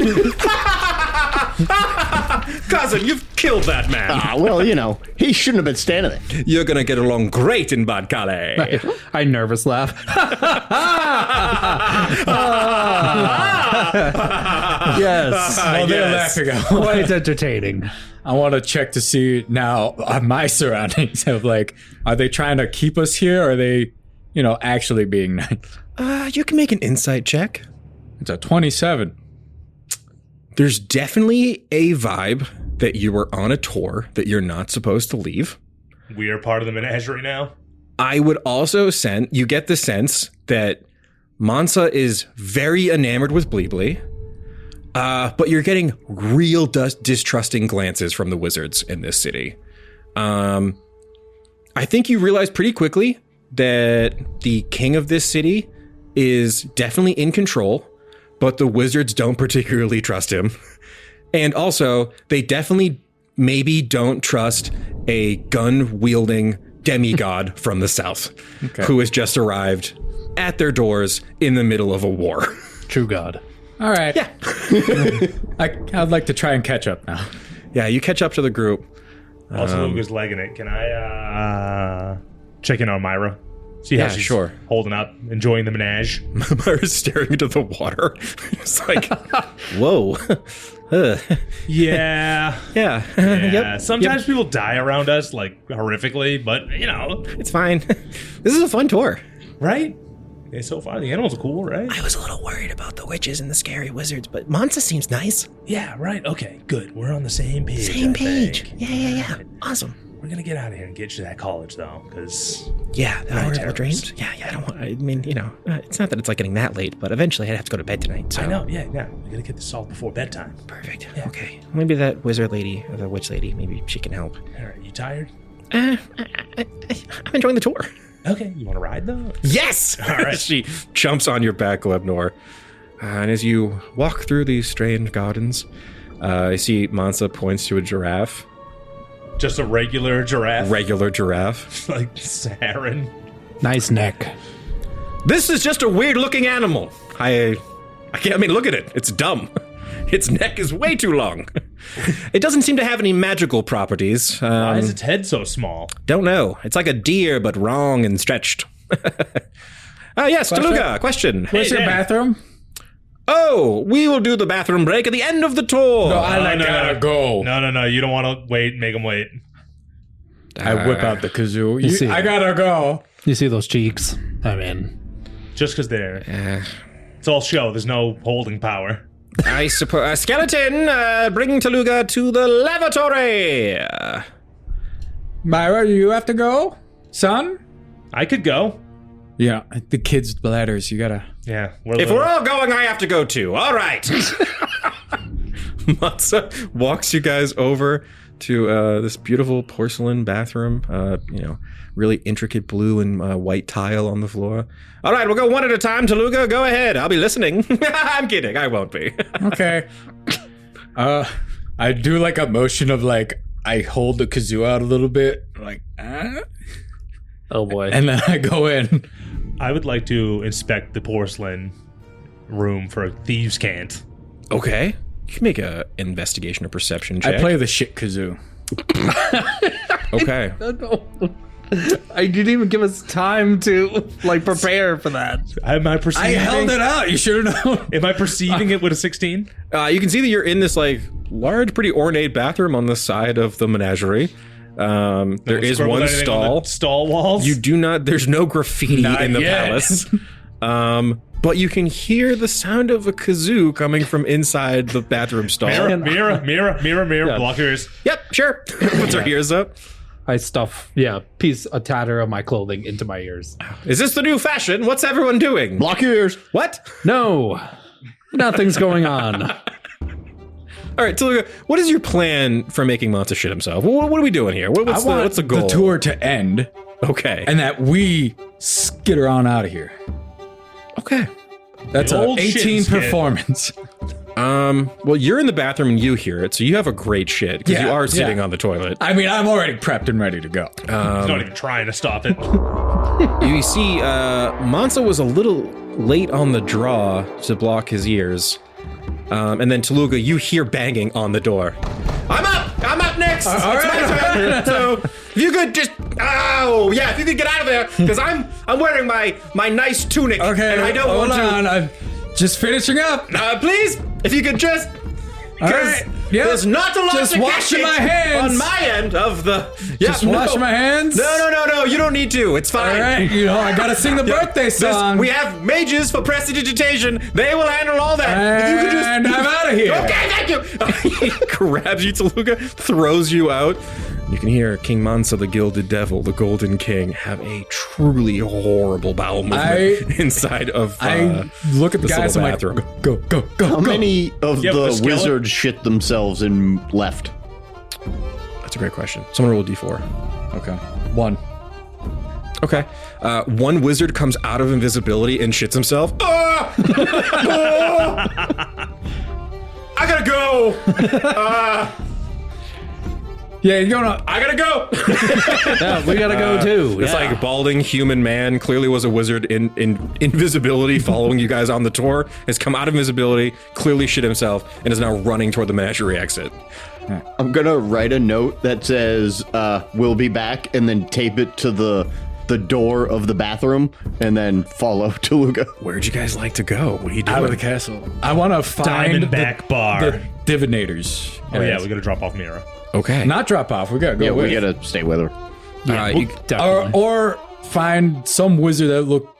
Cousin, you've killed that man. Well, he shouldn't have been standing there. You're gonna get along great in Bad Calais. I nervous laugh. Yes. They're laughing out. Quite entertaining. I want to check to see now my surroundings of are they trying to keep us here? Or are they, actually being nice? You can make an insight check. It's a 27. There's definitely a vibe that you were on a tour that you're not supposed to leave. We are part of the Ménagerie now. I would also you get the sense that Mansa is very enamored with Bleebly, but you're getting real distrusting glances from the wizards in this city. I think you realize pretty quickly that the king of this city is definitely in control, but the wizards don't particularly trust him. And also, they definitely maybe don't trust a gun-wielding demigod from the south who has just arrived at their doors in the middle of a war. True God. All right. Yeah. I'd like to try and catch up now. Yeah, you catch up to the group. Also, Luga's legging it. Can I check in on Myra? See how Yeah, she's sure. holding up, enjoying the menage. Myra's staring into the water. It's like, whoa. Ugh. Yeah. Yeah. Yeah. Yep. Sometimes people die around us, like, horrifically, but, It's fine. This is a fun tour. right? Yeah, so far, the animals are cool, right? I was a little worried about the witches and the scary wizards, but Mansa seems nice. Yeah, right. Okay, good. We're on the same page. Same I page. think. Yeah. Awesome. We're gonna get out of here and get you to that college, though, because Yeah, the horrible terrors. dreams. Yeah, I don't want. I mean, it's not that it's like getting that late, but eventually I'd have to go to bed tonight. So. I know. Yeah. We gotta get this solved before bedtime. Perfect. Yeah. Okay. Maybe that wizard lady or the witch lady. Maybe she can help. All right. You tired? I'm enjoying the tour. Okay. You want to ride though? Yes. All right. She jumps on your back, Glebnor, and as you walk through these strange gardens, I see Mansa points to a giraffe. Just a regular giraffe, Regular giraffe. like Sarin. Nice neck. This is just a weird-looking animal. I can't. I mean, look at it. It's dumb. Its neck is way too long. It doesn't seem to have any magical properties. Why is its head so small? Don't know. It's like a deer, but wrong and stretched. Yes, Tooluuga, question. Where's your Dan. bathroom? Oh, we will do the bathroom break at the end of the tour. Gotta go. No. You don't want to wait. Make them wait. I whip out the kazoo. You see. I gotta go. You see those cheeks? I mean, Just because they're. It's all show. There's no holding power. I suppose. Skeleton, bring Tooluuga to the lavatory. Myra, you have to go, son. I could go. Yeah, the kids' bladders. You gotta. Yeah. If we're all going, I have to go too. All right. Mansa walks you guys over to this beautiful porcelain bathroom. Really intricate blue and white tile on the floor. All right, we'll go one at a time. Tooluuga, go ahead. I'll be listening. I'm kidding. I won't be. Okay. I do like a motion of like I hold the kazoo out a little bit, like, oh boy. and then I go in. I would like to inspect the porcelain room for thieves' cant. Okay. You can make a investigation or perception check. I play the shit kazoo. Okay. I didn't even give us time to like prepare for that. Am I perceiving? I held it out. You should have known. Am I perceiving it with a 16? You can see that you're in this like large, pretty ornate bathroom on the side of the menagerie. There is Scribbled one anything on stall. the stall walls. You do not. There's no graffiti Not in the yet. palace. But you can hear the sound of a kazoo coming from inside the bathroom stall. mirror. Block your ears. Yep, sure. Puts her ears up. I stuff, a tatter of my clothing into my ears. Is this the new fashion? What's everyone doing? Block your ears. What? No, nothing's going on. All right, Tooluuga, what is your plan for making Mansa shit himself? What are we doing here? What's the goal? The tour to end, Okay. and that we skitter on out of here. Okay. That's The an old 18 shit skid. performance. Well, you're in the bathroom and you hear it, so you have a great shit because you Yeah, are sitting yeah. on the toilet. I mean, I'm already prepped and ready to go. He's not even trying to stop it. You see, Mansa was a little late on the draw to block his ears. And then Tooluuga, you hear banging on the door. I'm up next! It's my turn! So, if you could just, if you could get out of there, because I'm wearing my nice tunic, Okay, and I don't hold want on. I'm just finishing up. to, please, if you could just, All because right. Yeah. there's not a lot Just to washing catch my hands. on my end of the, Just wash my hands. No, you don't need to, it's fine. All right, I gotta sing the birthday song. We have mages for prestidigitation. They will handle all that. If you could just... And I'm out of here. Okay, thank you. He grabs you, Tooluuga, throws you out. You can hear King Mansa, the Gilded Devil, the Golden King, have a truly horrible bowel movement inside of I look at the this guys. I'm little like, bathroom. go. How many of Yeah, the the skeleton- wizards shit themselves and left? That's a great question. Someone roll a d4. Okay, 1. Okay. One wizard comes out of invisibility and shits himself. Ah! I gotta go. Yeah, you're going. I gotta go. Yeah, we gotta go too. This like balding human man clearly was a wizard in invisibility following you guys on the tour, has come out of invisibility, clearly shit himself, and is now running toward the Ménagerie exit. I'm gonna write a note that says "We'll be back" and then tape it to the the door of the bathroom and then follow Tooluuga. Where'd you guys like to go? What are you Out of the doing? castle. I want to find Diamondback bar. the divinators. Oh yeah, we gotta drop off Mira. Okay. Not drop off. We gotta go Yeah, with. we gotta stay with her. You- Definitely. or find some wizard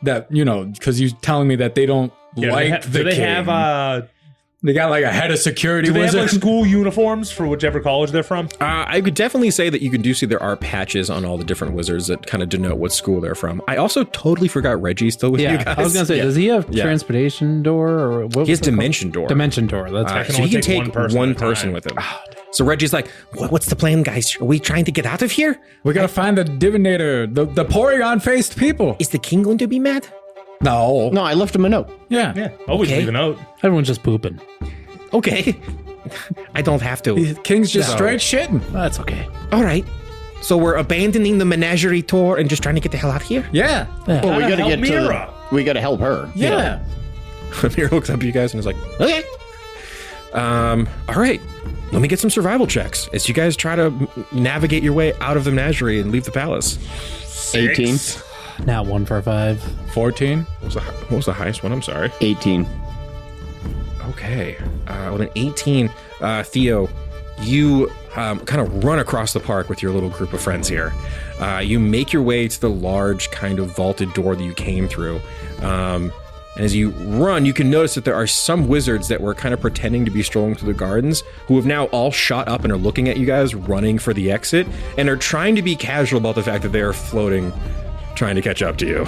that because you're telling me that they don't like the do they king. have They got like a head of security do they have wizard. like school uniforms for whichever college they're from? I could definitely say that you do see there are patches on all the different wizards that kind of denote what school they're from. I also totally forgot Reggie's still with you Yeah, guys. I was gonna say, does he have transportation door or what? He has was it called? Dimension Door. Dimension door. That's So right. only he can take take one one person person, at a time. with him. So Reggie's like, what's the plan, guys? Are we trying to get out of here? We gotta find the divinator, the Porygon-faced people. Is the king going to be mad? No. No, I left him a note. Yeah. Yeah, always Okay. leave a note. Everyone's just pooping. Okay. I don't have to. The king's just straight shitting. That's okay. All right. So we're abandoning the Menagerie tour and just trying to get the hell out of here? Yeah. Well, we gotta help get Mira. we gotta help her. Yeah. Amir looks up at you guys and is like, okay. All right. Let me get some survival checks as you guys try to navigate your way out of the Menagerie and leave the palace. 18. Now 1 for 5. 14. What was the highest one? I'm sorry. 18. Okay. With an 18, Theo, you kind of run across the park with your little group of friends here. You make your way to the large kind of vaulted door that you came through. And as you run, you can notice that there are some wizards that were kind of pretending to be strolling through the gardens who have now all shot up and are looking at you guys running for the exit and are trying to be casual about the fact that they are floating, trying to catch up to you.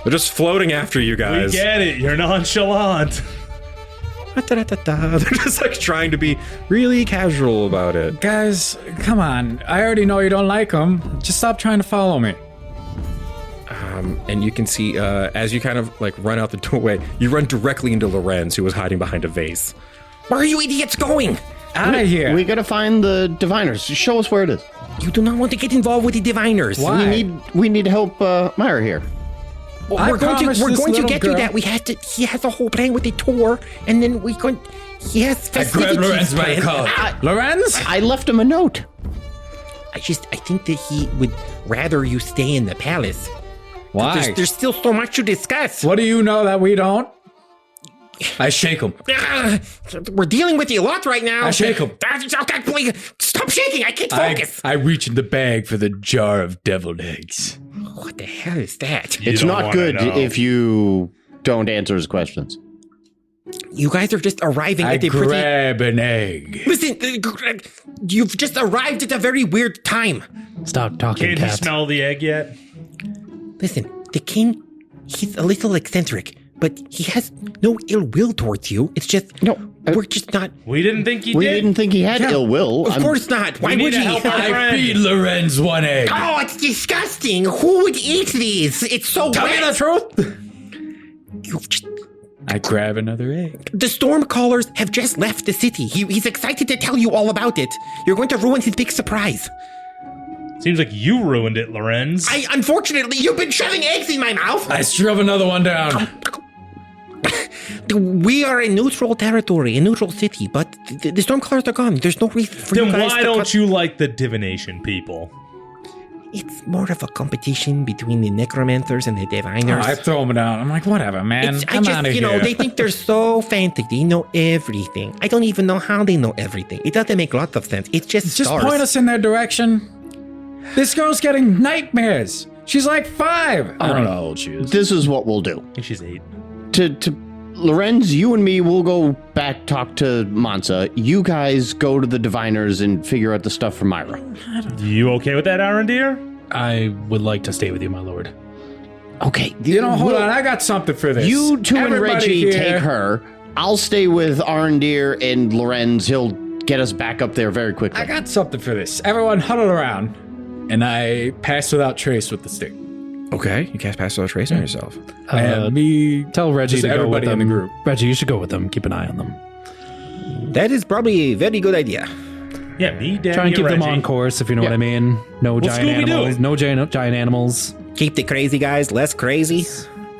They're just floating after you We guys. get it. You're nonchalant. They're just like trying to be really casual about it. Guys, come on. I already know you don't like them. Just stop trying to follow me. And you can see as you kind of like run out the doorway, you run directly into Lorenz, who was hiding behind a vase. Where are you idiots going? Out of here. We gotta find the diviners. Show us where it is. You do not want to get involved with the diviners. Why? We need help Myra here. I We're going promised to this get little to girl- that. He has a whole plan with the tour, and then he has I grabbed Lorenz festivities by the planned. collar. Lorenz? I left him a note. I think that he would rather you stay in the palace. Why? There's still so much to discuss. What do you know that we don't? I shake him. We're dealing with you a lot right now. I shake him. Okay, please, stop shaking. I can't focus. I reach in the bag for the jar of deviled eggs. What the hell is that? You It's don't not wanna good know. if you don't answer his questions. You guys are just arriving I at the grab an egg. Listen, you've just arrived at a very weird time. Stop talking, Can't you cat. smell the egg yet? Listen, the king, he's a little eccentric, but he has no ill will towards you. It's just, No, we're just not. We didn't think he We did. didn't think he had ill will. Of course not. Why need would to he? help our I friend. feed Lorenz one egg. Oh, it's disgusting. Who would eat these? It's so Tell me the wet. truth. You've just. I grab another egg. The storm callers have just left the city. He's excited to tell you all about it. You're going to ruin his big surprise. Seems like you ruined it, Lorenz. Unfortunately, you've been shoving eggs in my mouth. I shove another one down. We are in neutral territory, a neutral city, but the storm callers are gone. There's no reason for Then you guys why to don't you like the divination people? It's more of a competition between the necromancers and the diviners. I throw them down. I'm like, whatever, man. I'm out of here. They think they're so fancy. They know everything. I don't even know how they know everything. It doesn't make lots of sense. It's just Just stars. point us in their direction. This girl's getting nightmares. She's like 5. I don't know how old she is. This is what we'll do. I think she's 8. To Lorenz, you and me will go back talk to Mansa. You guys go to the diviners and figure out the stuff for Myra. You okay with that, Aerendir? I would like to stay with you, my lord. Okay. Hold on. I got something for this. You two and Everybody Reggie here- take her. I'll stay with Aerendir and Lorenz. He'll get us back up there very quickly. I got something for this. Everyone huddle around. And I pass without trace with the stick. Okay, you cast pass without trace on yourself. And me. Tell Reggie Just to go everybody with in them. the group. Reggie, you should go with them. Keep an eye on them. That is probably a very good idea. Yeah, me, Danny, Try and keep them Reggie. on course, if you know what I mean. No giant Scooby-Doo animals. it. No giant animals. Keep the crazy guys less crazy.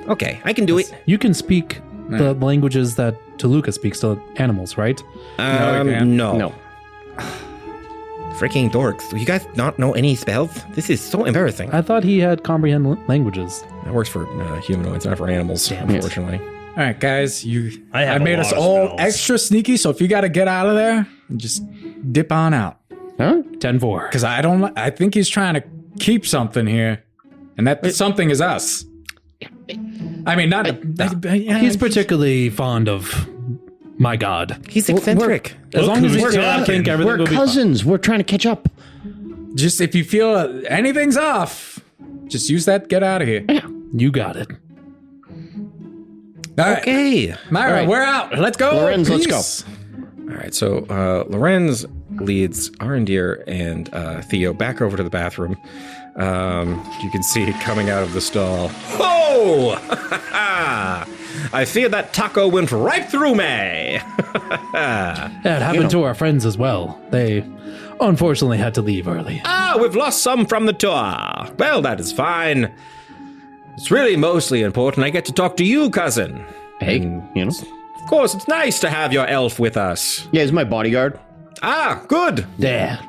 Okay, I can do it. You can speak the languages that Tooluuga speaks to animals, right? No, you can't. No. No. Freaking dorks. You guys not know any spells? This is so embarrassing. I thought he had comprehend languages. That works for humanoids, not for animals, unfortunately. All right, guys, I have made a us lot of all spells. extra sneaky, so if you got to get out of there, just dip on out. Huh? 10-4. Because I think he's trying to keep something here, and that something is us. I mean, not. He's particularly fond of my god. He's eccentric. As long as he's still, I think everything We're will be fine. cousins. We're trying to catch up. Just if you feel anything's off, just use that. Get out of here. You got it. All right, Okay. Myra, All right. we're out. Let's go. Lorenz, let's Peace. go. All right, so Lorenz leads Aerendir and Theo back over to the bathroom. You can see coming out of the stall. Oh! I fear that taco went right through me. Yeah, it happened to our friends as well. They unfortunately had to leave early. We've lost some from the tour. Well, that is fine. It's really mostly important I get to talk to you, cousin. Hey, And, you know. of course, it's nice to have your elf with us. Yeah, he's my bodyguard. Good. Yeah.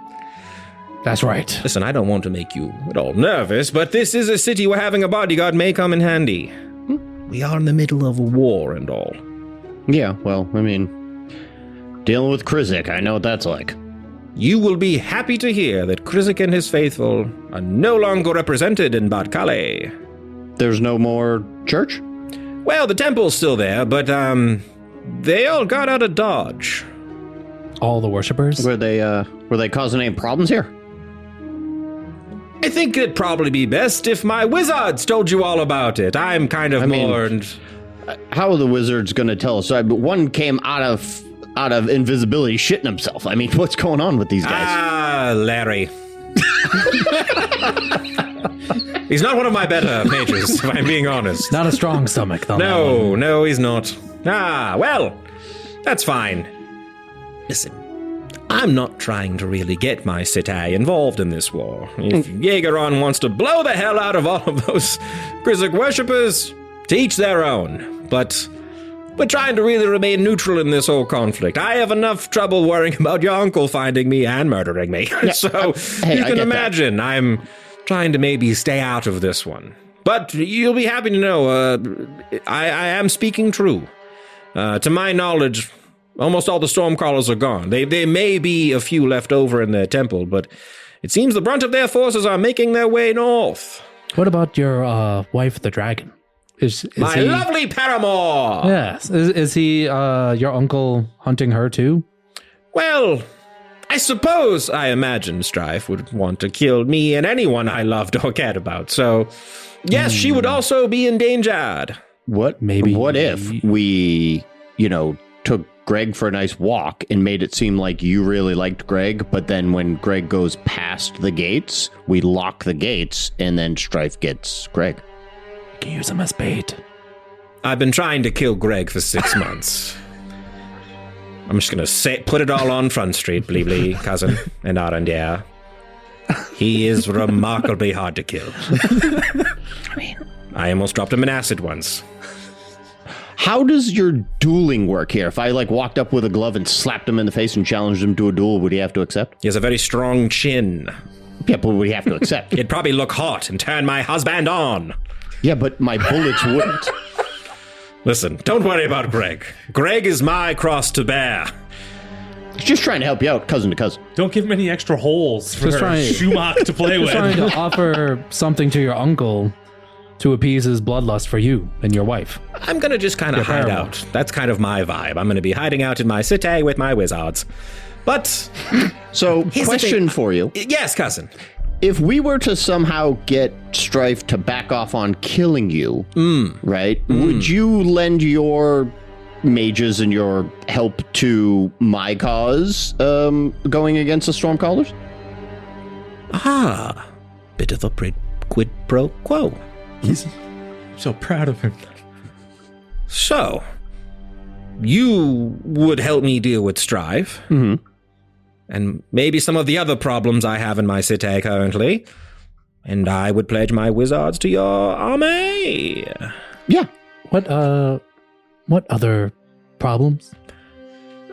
That's right. Listen, I don't want to make you at all nervous, but this is a city where having a bodyguard may come in handy. We are in the middle of a war and all. Yeah, well, I mean, dealing with Krizik, I know what that's like. You will be happy to hear that Krizik and his faithful are no longer represented in Bad Calais. There's no more church? Well, the temple's still there, but, they all got out of Dodge. All the worshippers. Were they causing any problems here? I think it'd probably be best if my wizards told you all about it. I'm kind of mourned. How are the wizards going to tell us? One came out of invisibility shitting himself. I mean, what's going on with these guys? Larry. He's not one of my better mages, if I'm being honest. Not a strong stomach, though. No, he's not. Well, that's fine. Listen, I'm not trying to really get my cit-tay involved in this war. If Jaegeron wants to blow the hell out of all of those Krizik worshippers, to each their own. But we're trying to really remain neutral in this whole conflict. I have enough trouble worrying about your uncle finding me and murdering me. So hey, you I can get imagine I'm trying to maybe stay out of this one. But you'll be happy to know I am speaking true. To my knowledge, almost all the Stormcrawlers are gone. There may be a few left over in their temple, but it seems the brunt of their forces are making their way north. What about your wife, the dragon? Is My he, lovely paramour! Yes. Is he your uncle hunting her too? Well, I suppose I imagine Strife would want to kill me and anyone I loved or cared about, so yes, she would also be endangered. What if we, took Greg for a nice walk and made it seem like you really liked Greg, but then when Greg goes past the gates, we lock the gates and then Strife gets Greg? You can use him as bait. I've been trying to kill Greg for 6 months. I'm just gonna put it all on Front Street, Bleebly, cousin, and Aerendir. He is remarkably hard to kill. I almost dropped him in acid once. How does your dueling work here? If I walked up with a glove and slapped him in the face and challenged him to a duel, would he have to accept? He has a very strong chin. Yeah, but would he have to accept? It'd probably look hot and turn my husband on. Yeah, but my bullets wouldn't. Listen, don't worry about Greg. Greg is my cross to bear. Just trying to help you out, cousin to cousin. Don't give him any extra holes for Just trying- Schumach to play Just trying with. to offer something to your uncle to appease his bloodlust for you and your wife. I'm gonna just kind of hide paramour. out. That's kind of my vibe. I'm gonna be hiding out in my city with my wizards. But, So, Here's the question thing. for you. yes, cousin. If we were to somehow get Strife to back off on killing you, right, would you lend your mages and your help to my cause going against the Stormcallers? Bit of a quid pro quo. He's so proud of him. So, you would help me deal with Strife. Mm-hmm. And maybe some of the other problems I have in my city currently. And I would pledge my wizards to your army. Yeah. What other problems?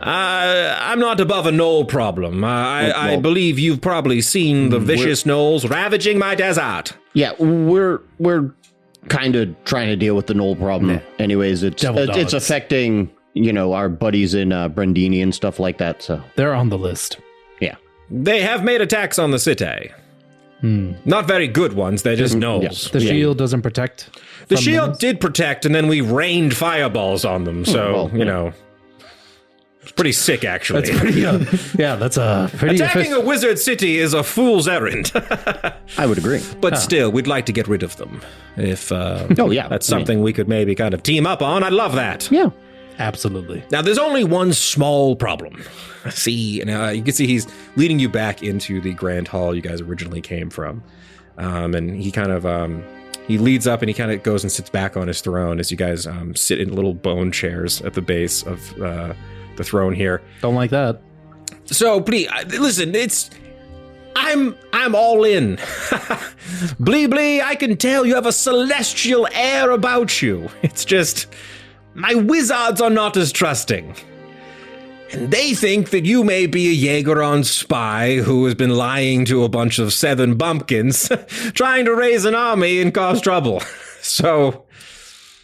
I'm not above a gnoll problem. I believe you've probably seen the vicious gnolls ravaging my desert. Yeah, we're kind of trying to deal with the gnoll problem. Anyways, it's affecting, our buddies in Brandini and stuff like that. So They're on the list. yeah. They have made attacks on the city. Not very good ones. They're just gnolls. The shield doesn't protect. The from shield them? did protect, and then we rained fireballs on them. So, it's pretty sick, actually. Yeah, that's a pretty Attacking a wizard city is a fool's errand. I would agree. But still, we'd like to get rid of them. If yeah. that's something we could maybe kind of team up on, I'd love that. Yeah. Absolutely. Now, there's only one small problem. See, now you can see he's leading you back into the grand hall you guys originally came from. And he kind of, he leads up and he kind of goes and sits back on his throne as you guys sit in little bone chairs at the base of the throne here. Don't like that. So, please, listen, I'm all in. Blee, I can tell you have a celestial air about you. It's just, my wizards are not as trusting. And they think that you may be a Jaegeron spy who has been lying to a bunch of southern bumpkins, trying to raise an army and cause trouble. So,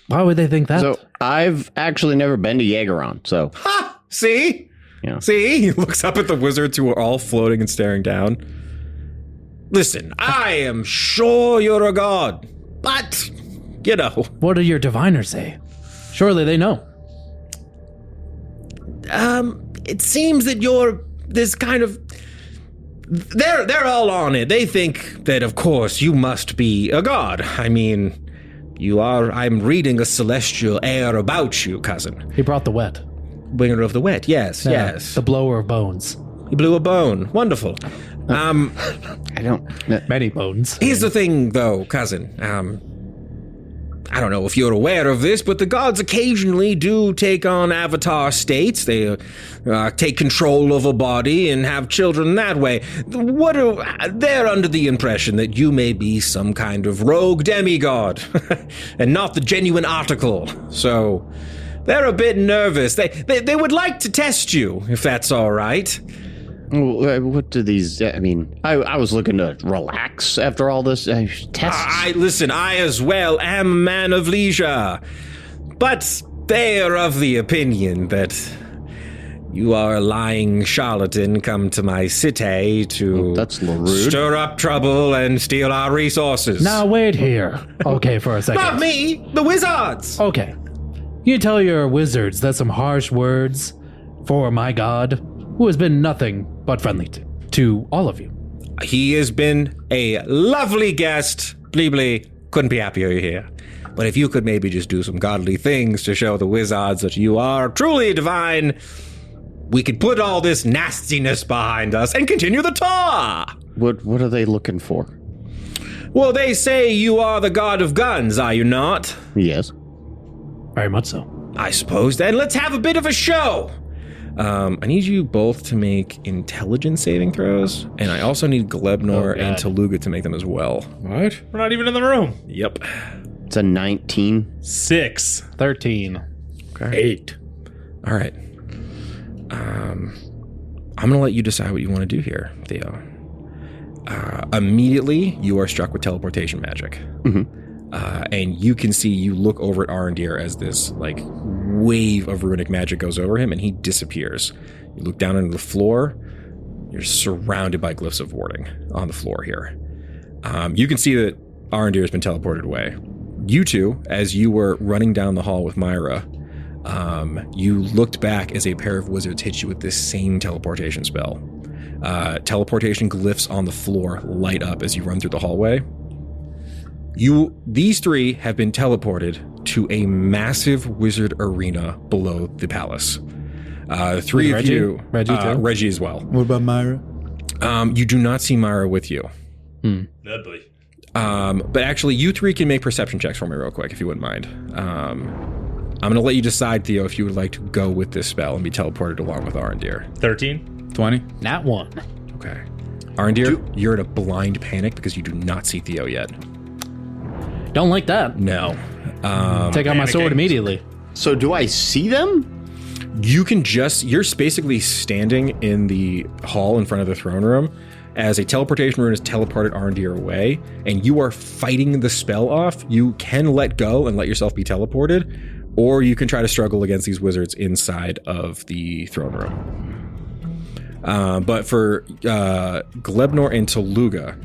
Why would they think that? So I've actually never been to Jaegeron, so. ha! See? Yeah. See? He looks up at the wizards who are all floating and staring down. Listen, I am sure you're a god, but, What do your diviners say? Surely they know. it seems that you're this kind of... They're all on it. They think that, of course, you must be a god. I mean, you are... I'm reading a celestial air about you, cousin. He brought the wet. Bringer of the wet, yes, yes. The blower of bones. He blew a bone. Wonderful. I don't. Many bones. Here's the thing, though, cousin. I don't know if you're aware of this, but the gods occasionally do take on avatar states. They take control of a body and have children that way. They're under the impression that you may be some kind of rogue demigod and not the genuine article. So they're a bit nervous. They would like to test you, if that's all right. What do these? I mean, I was looking to relax after all this tests. Listen, I as well am a man of leisure, but they are of the opinion that you are a lying charlatan come to my city to That's a little rude. stir up trouble and steal our resources. Now wait here. Okay, for a second. Not me, the wizards. Okay. You tell your wizards that some harsh words for my god, who has been nothing but friendly to all of you. He has been a lovely guest. Blee, couldn't be happier you're here. But if you could maybe just do some godly things to show the wizards that you are truly divine, we could put all this nastiness behind us and continue the tour. What are they looking for? Well, they say you are the god of guns, are you not? Yes. Very much so. I suppose then let's have a bit of a show. I need you both to make intelligence saving throws, and I also need Glebnor and Tooluuga to make them as well. What? We're not even in the room. Yep. It's a 19. 6. 13. Okay. 8. All right. I'm going to let you decide what you want to do here, Theo. Immediately, you are struck with teleportation magic. And you can see, you look over at Aerendir as this, like, wave of runic magic goes over him, and he disappears. You look down into the floor. You're surrounded by glyphs of warding on the floor here. You can see that Aerendir has been teleported away. You two, as you were running down the hall with Myra, you looked back as a pair of wizards hit you with this same teleportation spell. Teleportation glyphs on the floor light up as you run through the hallway. These three have been teleported to a massive wizard arena below the palace. Three of Reggie? you, Reggie too? Reggie as well. What about Myra? You do not see Myra with you. Lovely. But actually, you three can make perception checks for me real quick, if you wouldn't mind. I'm going to let you decide, Theo, if you would like to go with this spell and be teleported along with Aerendir. 13. 20. Not one. Okay. Aerendir, you're in a blind panic because you do not see Theo yet. Don't like that. No. Take out my sword panicking. immediately. So do I see them? You can you're basically standing in the hall in front of the throne room as a teleportation rune has teleported Aerendir away, and you are fighting the spell off. You can let go and let yourself be teleported, or you can try to struggle against these wizards inside of the throne room. But for Glebnor and Tooluuga,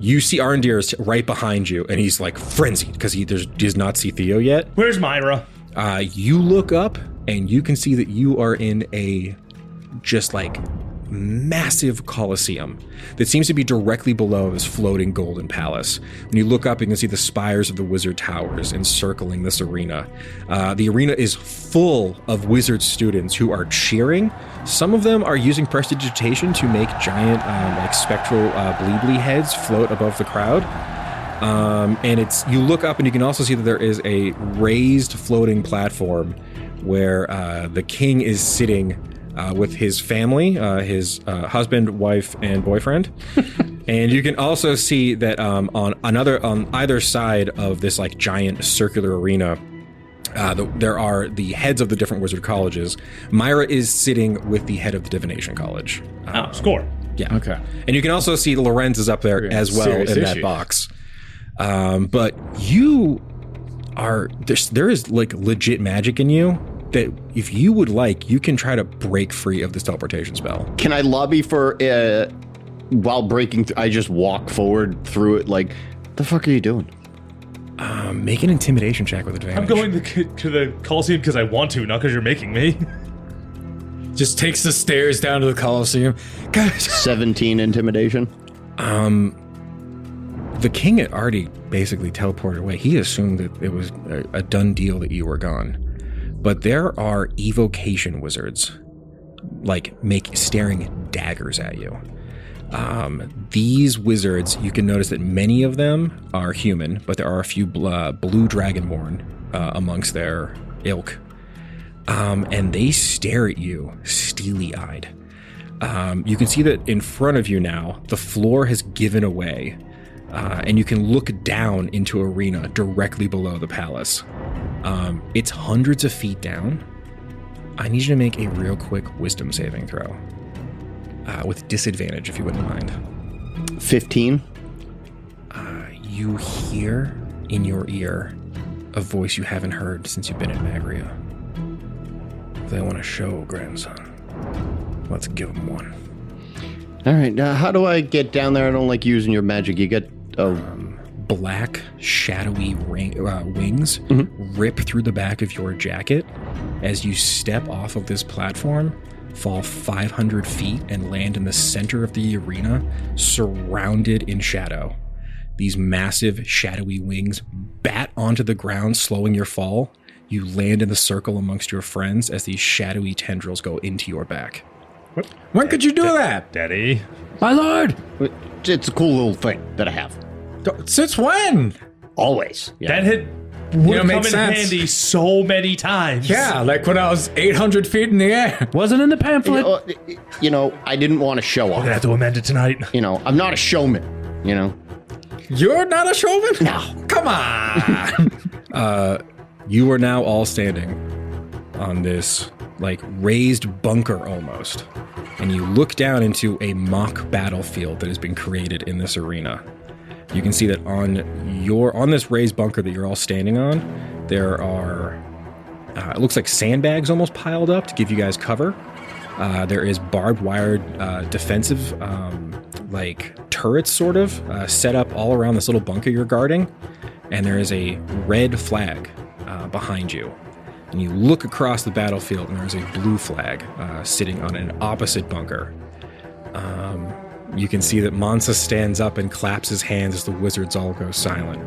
you see Aerendir is right behind you, and he's like frenzied because he does not see Theo yet. Where's Myra? You look up, and you can see that you are in a just like massive coliseum that seems to be directly below this floating golden palace. When you look up, you can see the spires of the wizard towers encircling this arena. The arena is full of wizard students who are cheering. Some of them are using prestidigitation to make giant like spectral bleebly heads float above the crowd. And you look up and you can also see that there is a raised floating platform where the king is sitting with his family, his husband, wife, and boyfriend. And you can also see that on either side of this like giant circular arena, there are the heads of the different wizard colleges. Myra is sitting with the head of the divination college. Score. Yeah. Okay. And you can also see Lorenz is up there as well in serious that issue. box. But you are there is like legit magic in you that if you would like, you can try to break free of this teleportation spell. Can I lobby for while breaking through? I just walk forward through it. Like, the fuck are you doing? Make an intimidation check with advantage. I'm going to the Coliseum because I want to, not because you're making me. Just takes the stairs down to the Coliseum. Guys. 17 intimidation. The king had already basically teleported away. He assumed that it was a done deal that you were gone. But there are evocation wizards, like staring daggers at you. These wizards, you can notice that many of them are human, but there are a few blue dragonborn amongst their ilk. And they stare at you steely-eyed. You can see that in front of you now, the floor has given away, and you can look down into arena directly below the palace. It's hundreds of feet down. I need you to make a real quick wisdom saving throw. With disadvantage, if you wouldn't mind. 15. You hear in your ear a voice you haven't heard since you've been in Magria. If they want a show, grandson, let's give them one. All right. How do I get down there? I don't like using your magic. You get Black, shadowy wings rip through the back of your jacket as you step off of this platform, fall 500 feet, and land in the center of the arena, surrounded in shadow. These massive, shadowy wings bat onto the ground, slowing your fall. You land in the circle amongst your friends as these shadowy tendrils go into your back. When could you do that? Daddy. my lord. It's a cool little thing that I have. Since when? Always. Yeah. That hit would come in handy so many times. Yeah, like when I was 800 feet in the air. Wasn't in the pamphlet. I didn't want to show We're off. gonna have to amend it tonight. I'm not a showman. You're not a showman? No. Come on. You are now all standing on this raised bunker almost, and you look down into a mock battlefield that has been created in this arena. You can see that on this raised bunker that you're all standing on, there are it looks like sandbags almost piled up to give you guys cover. There is barbed wire defensive turrets sort of set up all around this little bunker you're guarding, and there is a red flag behind you. And you look across the battlefield, and there's a blue flag sitting on an opposite bunker. You can see that Mansa stands up and claps his hands as the wizards all go silent.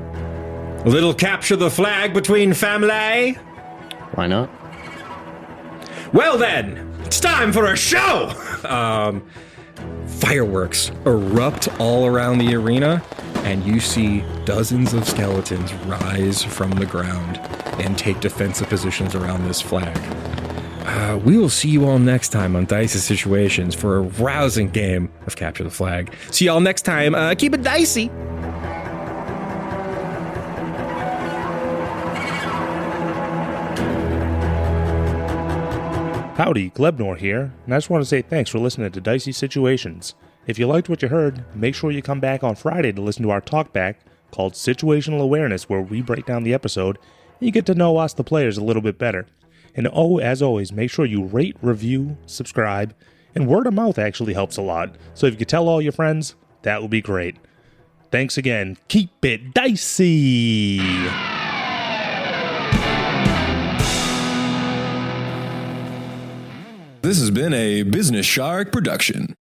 A little capture the flag between family. Why not? Well then, it's time for a show! Fireworks erupt all around the arena, and you see dozens of skeletons rise from the ground and take defensive positions around this flag. We will see you all next time on Dicey Situations for a rousing game of Capture the Flag. See y'all next time. Keep it dicey. Howdy, Glebnor here, and I just want to say thanks for listening to Dicey Situations. If you liked what you heard, make sure you come back on Friday to listen to our talkback called Situational Awareness, where we break down the episode and you get to know us, the players, a little bit better. And as always, make sure you rate, review, subscribe, and word of mouth actually helps a lot. So if you could tell all your friends, that would be great. Thanks again. Keep it dicey! This has been a Business Shark production.